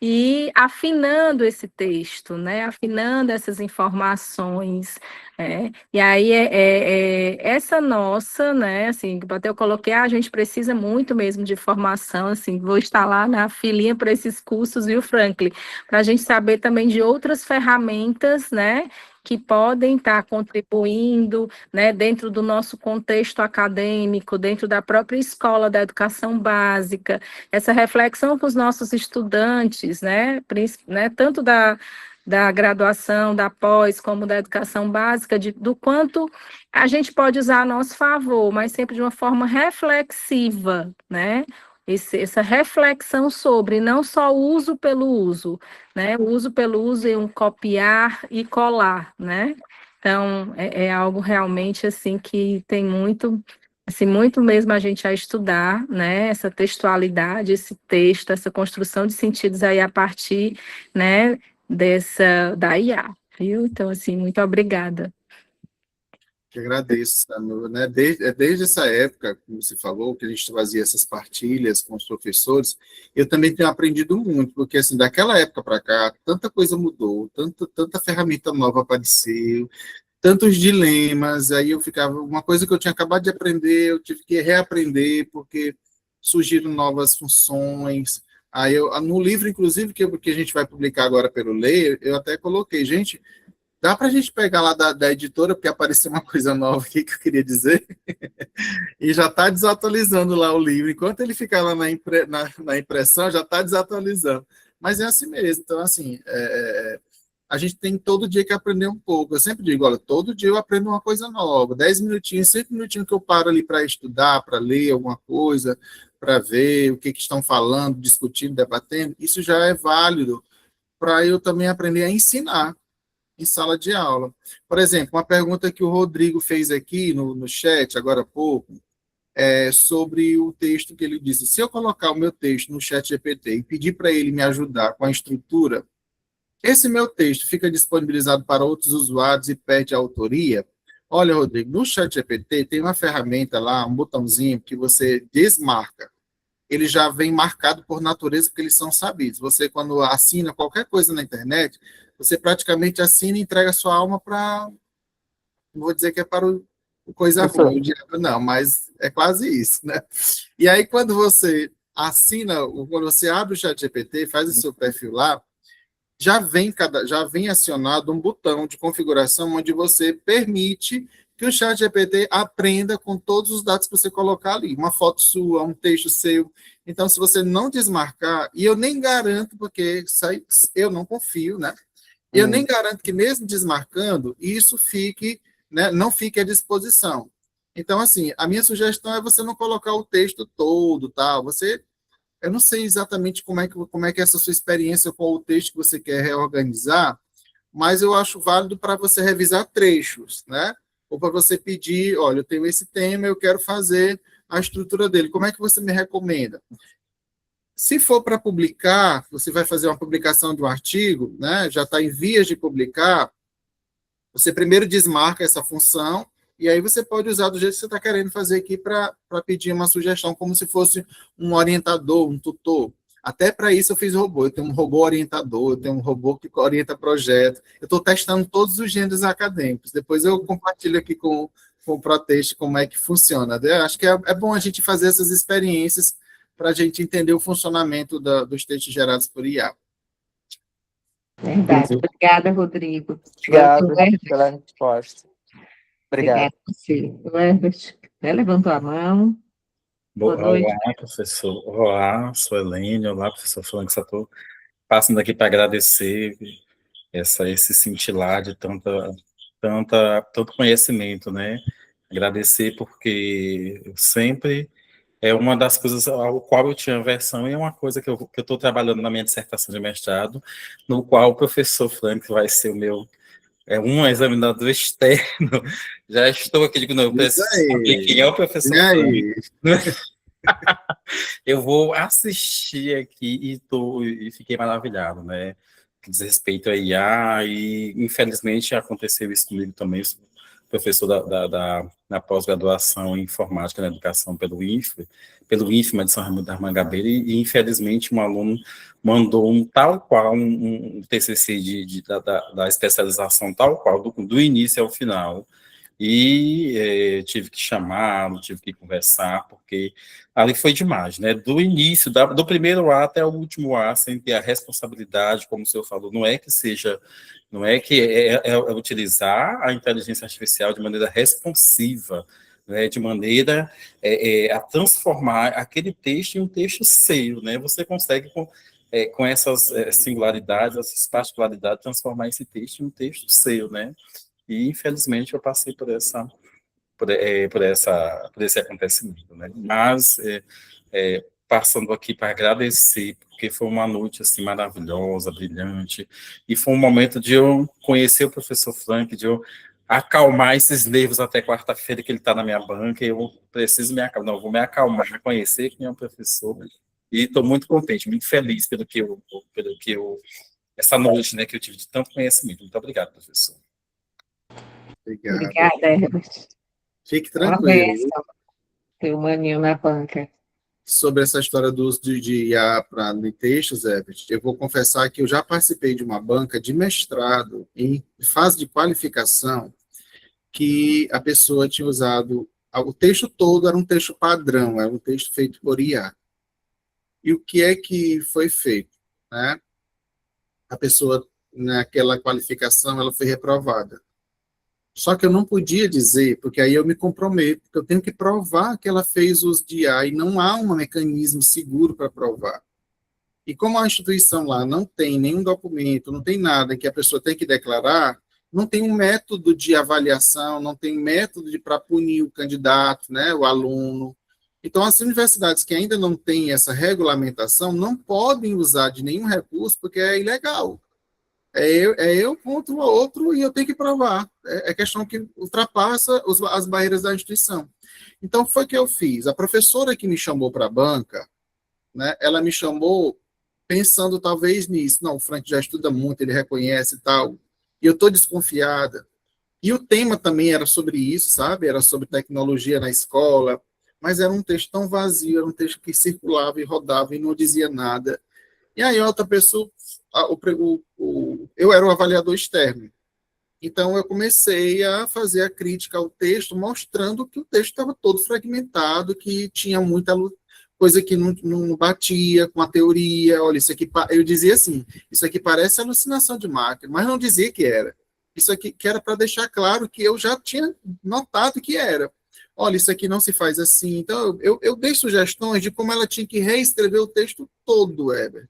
e afinando esse texto, né? Afinando essas informações. E aí essa nossa, né? Assim, até eu coloquei, a gente precisa muito mesmo de formação, assim, vou estar lá na filinha para esses cursos, viu, Franklin? Para a gente saber também de outras ferramentas, né? Que podem estar contribuindo, né, dentro do nosso contexto acadêmico, dentro da própria escola da educação básica, essa reflexão com os nossos estudantes, né, tanto da graduação, da pós, como da educação básica, do quanto a gente pode usar a nosso favor, mas sempre de uma forma reflexiva, né? Essa reflexão sobre não só o uso pelo uso, né? O uso pelo uso é um copiar e colar, né? Então, é algo realmente, assim, que tem muito, assim, muito mesmo a gente a estudar, né? Essa textualidade, esse texto, essa construção de sentidos aí a partir, né? Da IA, viu? Então, assim, muito obrigada. Que agradeço, Sanu, né? Desde essa época, como você falou, que a gente fazia essas partilhas com os professores, eu também tenho aprendido muito, porque assim, daquela época para cá, tanta coisa mudou, tanta ferramenta nova apareceu, tantos dilemas, aí eu ficava, uma coisa que eu tinha acabado de aprender, eu tive que reaprender, porque surgiram novas funções. Aí no livro, inclusive, que a gente vai publicar agora pelo Ler, eu até coloquei, gente, dá para a gente pegar lá da editora, porque apareceu uma coisa nova aqui que eu queria dizer, e já está desatualizando lá o livro. Enquanto ele ficar lá na impressão, já está desatualizando. Mas é assim mesmo. Então, assim, a gente tem todo dia que aprender um pouco. Eu sempre digo, olha, todo dia eu aprendo uma coisa nova. 10 minutinhos, 5 minutinhos que eu paro ali para estudar, para ler alguma coisa, para ver o que estão falando, discutindo, debatendo, isso já é válido para eu também aprender a ensinar em sala de aula. Por exemplo, uma pergunta que o Rodrigo fez aqui no chat, agora há pouco, sobre o texto que ele disse. Se eu colocar o meu texto no chat GPT e pedir para ele me ajudar com a estrutura, esse meu texto fica disponibilizado para outros usuários e perde a autoria? Olha, Rodrigo, no chat GPT tem uma ferramenta lá, um botãozinho que você desmarca. Ele já vem marcado por natureza, porque eles são sabidos. Você, quando assina qualquer coisa na internet, você praticamente assina e entrega a sua alma para... Não vou dizer que é para o coisa ruim, o diabo não, mas é quase isso, né? E aí, quando você assina, quando você abre o chat GPT, faz o seu perfil lá, já vem acionado um botão de configuração onde você permite que o chat GPT aprenda com todos os dados que você colocar ali, uma foto sua, um texto seu. Então, se você não desmarcar, e eu nem garanto, porque eu não confio, né? Eu nem garanto que mesmo desmarcando, isso fique, né, não fique à disposição. Então, assim, a minha sugestão é você não colocar o texto todo, tal. Eu não sei exatamente como é que é essa sua experiência com o texto que você quer reorganizar, mas eu acho válido para você revisar trechos, né? Ou para você pedir, olha, eu tenho esse tema, eu quero fazer a estrutura dele. Como é que você me recomenda? Se for para publicar, você vai fazer uma publicação de um artigo, né? Já está em vias de publicar, você primeiro desmarca essa função e aí você pode usar do jeito que você está querendo fazer aqui para pedir uma sugestão, como se fosse um orientador, um tutor. Até para isso eu fiz robô. Eu tenho um robô orientador, eu tenho um robô que orienta projeto. Eu estou testando todos os gêneros acadêmicos. Depois eu compartilho aqui com o Proteste como é que funciona. Eu acho que é bom a gente fazer essas experiências para a gente entender o funcionamento dos textos gerados por IA. Verdade. Obrigada, Rodrigo. Obrigado Herbert. pela resposta. Obrigado. Obrigada a você. O Herbert, levantou a mão. Boa noite. Olá, professor. Olá, sou Helene. Olá, professor Frank. Só estou passando aqui para agradecer esse cintilar de tanto conhecimento, né? Agradecer porque sempre é uma das coisas ao qual eu tinha aversão e é uma coisa que eu estou trabalhando na minha dissertação de mestrado, no qual o professor Frank vai ser o meu um examinador externo. Já estou aqui, digo, não, eu preciso saber quem é o professor Frank. Eu vou assistir aqui e fiquei maravilhado, né? Que diz respeito a IA, e infelizmente aconteceu isso comigo também. Sou professor da pós-graduação em informática na educação pelo INFMA de São Raimundo da Mangabeira, e infelizmente um aluno mandou tal qual um TCC da especialização tal qual, do início ao final, e tive que chamá-lo, tive que conversar, porque ali foi demais, né? Do início, do primeiro A até o último A, sem ter a responsabilidade, como o senhor falou, não é que é utilizar a inteligência artificial de maneira responsiva, né? De maneira a transformar aquele texto em um texto seu, né? Você consegue com essas singularidades, essas particularidades, transformar esse texto em um texto seu, né? E, infelizmente, eu passei por esse acontecimento, né? Mas, passando aqui para agradecer, porque foi uma noite, assim, maravilhosa, brilhante, e foi um momento de eu conhecer o professor Frank, de eu acalmar esses nervos até quarta-feira, que ele está na minha banca, e eu preciso me acalmar, não, eu vou me acalmar, conhecer quem é o professor, e estou muito contente, muito feliz pelo que essa noite, né, que eu tive de tanto conhecimento. Muito obrigado, professor. Obrigado. Obrigada, Herbert. Fique tranquilo. Tem um maninho na banca. Sobre essa história do uso de IA em textos, Herbert, eu vou confessar que eu já participei de uma banca de mestrado em fase de qualificação, que a pessoa tinha usado, o texto todo era um texto padrão, era um texto feito por IA. E o que é que foi feito, né? A pessoa, naquela qualificação, ela foi reprovada. Só que eu não podia dizer, porque aí eu me comprometo, porque eu tenho que provar que ela fez uso de IA, e não há um mecanismo seguro para provar. E como a instituição lá não tem nenhum documento, não tem nada que a pessoa tem que declarar, não tem um método de avaliação, não tem método para punir o candidato, né, o aluno. Então, as universidades que ainda não têm essa regulamentação não podem usar de nenhum recurso, porque é ilegal. É eu contra o outro e eu tenho que provar. É questão que ultrapassa as barreiras da instituição. Então, foi o que eu fiz. A professora que me chamou para a banca, né, ela me chamou pensando talvez nisso. Não, o Frank já estuda muito, ele reconhece e tal. E eu estou desconfiada. E o tema também era sobre isso, sabe? Era sobre tecnologia na escola, mas era um texto tão vazio, era um texto que circulava e rodava e não dizia nada. E aí outra pessoa, eu era o avaliador externo. Então eu comecei a fazer a crítica ao texto, mostrando que o texto estava todo fragmentado, que tinha muita coisa que não batia com a teoria. Olha, isso aqui, eu dizia assim, isso aqui parece alucinação de máquina, mas não dizia que era. Isso aqui que era para deixar claro que eu já tinha notado que era. Olha, isso aqui não se faz assim. Então, eu dei sugestões de como ela tinha que reescrever o texto todo, Herbert.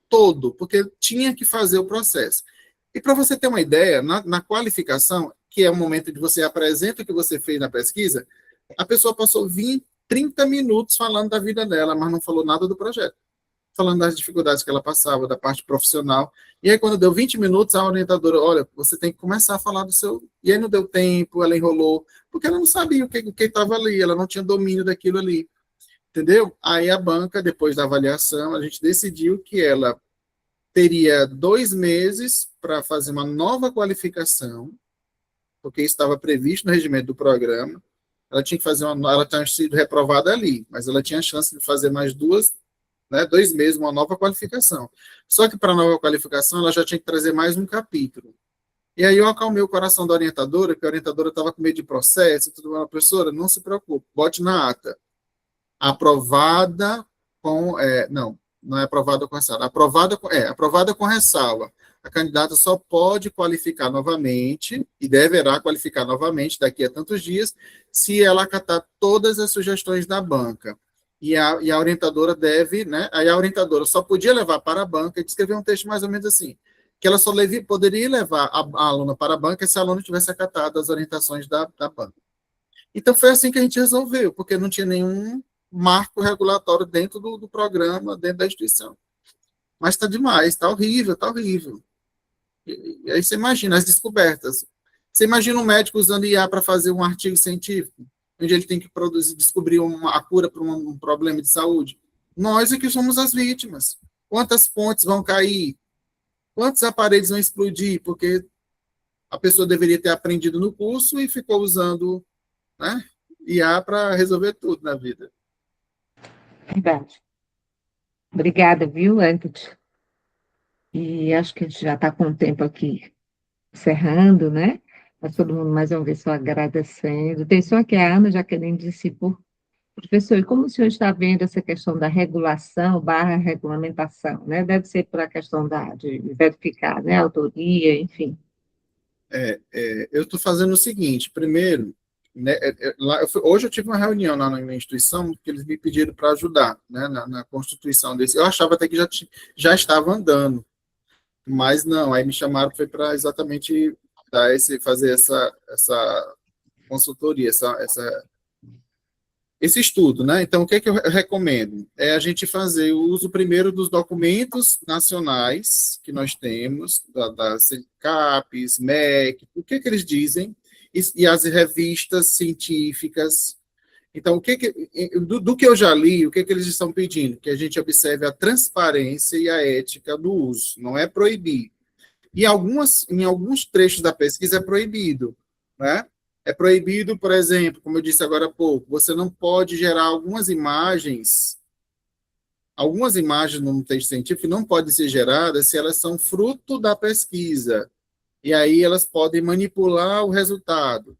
Todo, porque tinha que fazer o processo. E para você ter uma ideia, na qualificação, que é o momento de você apresenta o que você fez na pesquisa, a pessoa passou 30 minutos falando da vida dela, mas não falou nada do projeto. Falando das dificuldades que ela passava, da parte profissional. E aí, quando deu 20 minutos, a orientadora, olha, você tem que começar a falar do seu... E aí não deu tempo, ela enrolou, porque ela não sabia o que estava ali, ela não tinha domínio daquilo ali. Entendeu? Aí a banca, depois da avaliação, a gente decidiu que ela teria 2 meses para fazer uma nova qualificação, porque isso estava previsto no regimento do programa. Ela tinha que fazer ela tinha sido reprovada ali, mas ela tinha a chance de fazer mais 2 né, 2 meses, uma nova qualificação. Só que para a nova qualificação, ela já tinha que trazer mais um capítulo. E aí eu acalmei o coração da orientadora, que a orientadora estava com medo de processo, e tudo mais. Professora, não se preocupe, bote na ata. Aprovada com... não é aprovada com ressalva. Aprovada com ressalva. A candidata só pode qualificar novamente, e deverá qualificar novamente daqui a tantos dias, se ela acatar todas as sugestões da banca. E a orientadora deve, né? Aí a orientadora só podia levar para a banca e escrever um texto mais ou menos assim, que ela só poderia levar a aluna para a banca se a aluna tivesse acatado as orientações da banca. Então foi assim que a gente resolveu, porque não tinha nenhum marco regulatório dentro do programa, dentro da instituição. Mas está demais, está horrível, está horrível. E aí você imagina as descobertas. Você imagina um médico usando IA para fazer um artigo científico, onde ele tem que descobrir a cura para um problema de saúde. Nós é que somos as vítimas. Quantas pontes vão cair? Quantos aparelhos vão explodir? Porque a pessoa deveria ter aprendido no curso e ficou usando, né, IA para resolver tudo na vida. Verdade. Obrigada, viu, Everton? E acho que a gente já está com o tempo aqui encerrando, né? Mas todo mundo mais uma vez só agradecendo. Tem só aqui a Ana Jaqueline disse, professor, e como o senhor está vendo essa questão da regulação / regulamentação, né? Deve ser por a questão de verificar, né? Autoria, enfim. Eu estou fazendo o seguinte, primeiro, né, hoje eu tive uma reunião lá na minha instituição que eles me pediram para ajudar, né, na constituição desse. Eu achava até que já estava andando, mas não, aí me chamaram foi para exatamente fazer essa consultoria, esse estudo, né? Então, o que eu recomendo? É a gente fazer o uso primeiro dos documentos nacionais que nós temos, da CAPES, MEC, o que eles dizem, e as revistas científicas. Então, do que eu já li, o que eles estão pedindo? Que a gente observe a transparência e a ética do uso, não é proibir. E em alguns trechos da pesquisa é proibido, né? É proibido, por exemplo, como eu disse agora há pouco, você não pode gerar algumas imagens no texto científico não podem ser geradas se elas são fruto da pesquisa. E aí elas podem manipular o resultado.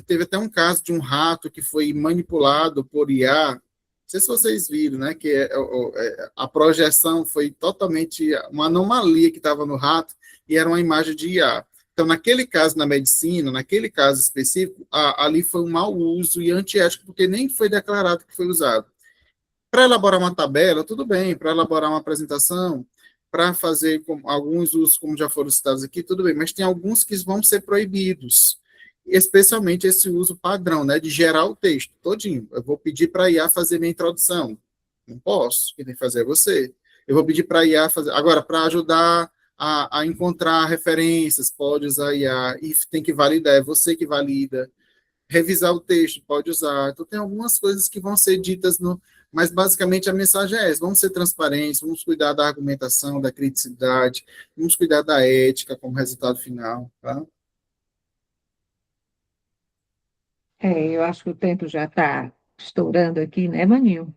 Teve até um caso de um rato que foi manipulado por IA, não sei se vocês viram, né, que a projeção foi totalmente uma anomalia que estava no rato e era uma imagem de IA. Então, naquele caso, na medicina, naquele caso específico, ali foi um mau uso e antiético, porque nem foi declarado que foi usado. Para elaborar uma tabela, tudo bem, para elaborar uma apresentação, para fazer alguns usos, como já foram citados aqui, tudo bem, mas tem alguns que vão ser proibidos, especialmente esse uso padrão, né, de gerar o texto todinho. Eu vou pedir para a IA fazer minha introdução. Não posso, quem tem que fazer é você. Eu vou pedir para a IA fazer... Agora, para ajudar a encontrar referências, pode usar IA, e tem que validar, é você que valida. Revisar o texto, pode usar. Então, tem algumas coisas que vão ser ditas, mas basicamente a mensagem é essa: vamos ser transparentes, vamos cuidar da argumentação, da criticidade, vamos cuidar da ética como resultado final. Tá? Eu acho que o tempo já está estourando aqui, né, Manil?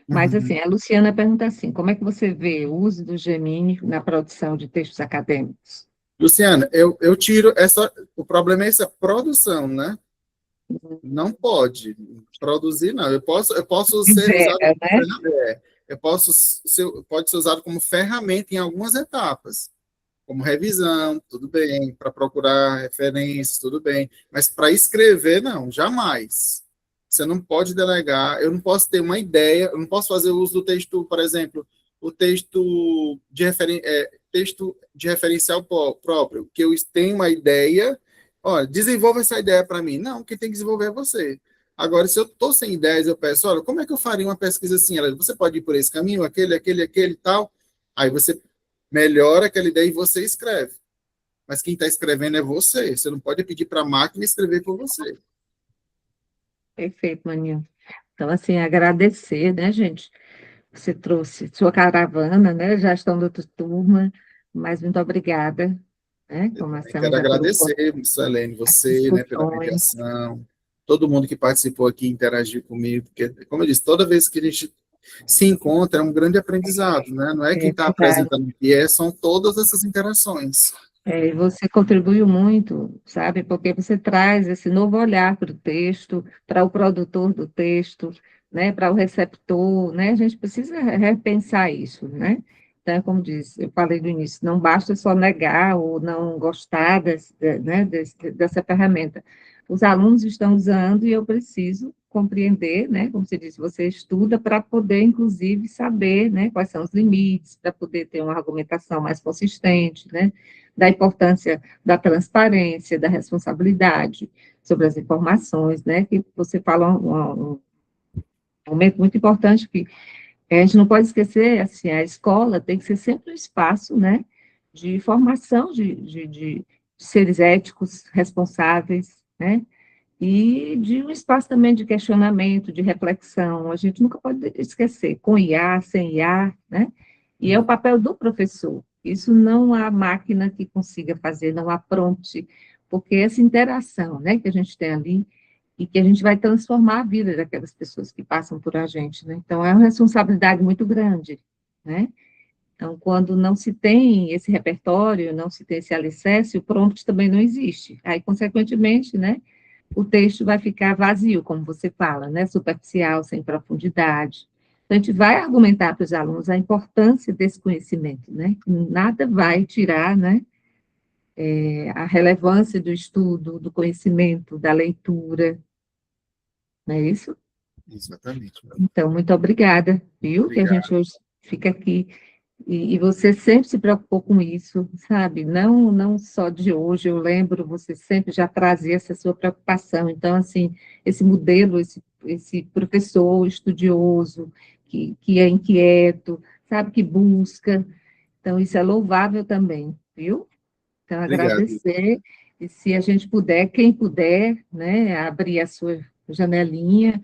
Mas, assim, a Luciana pergunta assim, como é que você vê o uso do Gemini na produção de textos acadêmicos? Luciana, eu tiro o problema é essa produção, né? Não pode produzir, não. Eu posso ser usado pode ser usado como ferramenta em algumas etapas, como revisão, tudo bem, para procurar referências, tudo bem, mas para escrever, não, jamais. Você não pode delegar, eu não posso ter uma ideia, eu não posso fazer uso do texto, por exemplo, o texto de referencial próprio, que eu tenho uma ideia, olha, desenvolva essa ideia para mim. Não, quem tem que desenvolver é você. Agora, se eu estou sem ideias, eu peço, olha, como é que eu faria uma pesquisa assim? Você pode ir por esse caminho, aquele e tal, aí você melhora aquela ideia e você escreve. Mas quem está escrevendo é você, você não pode pedir para a máquina escrever por você. Perfeito, Maninho. Então, assim, agradecer, né, gente? Você trouxe sua caravana, né? Já estão da outra turma, mas muito obrigada, né? Quero agradecer, Selene, você, né, pela mediação, todo mundo que participou aqui, interagiu comigo, porque, como eu disse, toda vez que a gente se encontra é um grande aprendizado, né? Não é quem está apresentando o que são todas essas interações. E você contribuiu muito, sabe? Porque você traz esse novo olhar para o texto, para o produtor do texto, né? Para o receptor, né? A gente precisa repensar isso, né? Então, como disse, eu falei no início, não basta só negar ou não gostar dessa ferramenta. Os alunos estão usando e eu preciso compreender, né? Como você disse, você estuda para poder, inclusive, saber, né? Quais são os limites, para poder ter uma argumentação mais consistente, né? Da importância da transparência, da responsabilidade sobre as informações, né? Que você fala um momento muito importante que a gente não pode esquecer, assim, a escola tem que ser sempre um espaço, né, de formação de seres éticos, responsáveis, né, e de um espaço também de questionamento, de reflexão. A gente nunca pode esquecer, com IA, sem IA, né, e é o papel do professor. Isso não há máquina que consiga fazer, não há prompt, porque essa interação, né, que a gente tem ali, e que a gente vai transformar a vida daquelas pessoas que passam por a gente, né? Então, é uma responsabilidade muito grande, né? Então, quando não se tem esse repertório, não se tem esse alicerce, o prompt também não existe. Aí, consequentemente, né, o texto vai ficar vazio, como você fala, né, superficial, sem profundidade. Então, a gente vai argumentar para os alunos a importância desse conhecimento, né? Nada vai tirar, né, a relevância do estudo, do conhecimento, da leitura, não é isso? Exatamente. Então, muito obrigada, viu? Obrigado. Que a gente hoje fica aqui. E você sempre se preocupou com isso, sabe? Não só de hoje, eu lembro, você sempre já trazia essa sua preocupação. Então, assim, esse modelo, esse professor estudioso, que é inquieto, sabe, que busca. Então, isso é louvável também, viu? Então, Obrigado. agradecer, e se a gente puder, quem puder, né, abrir a sua janelinha,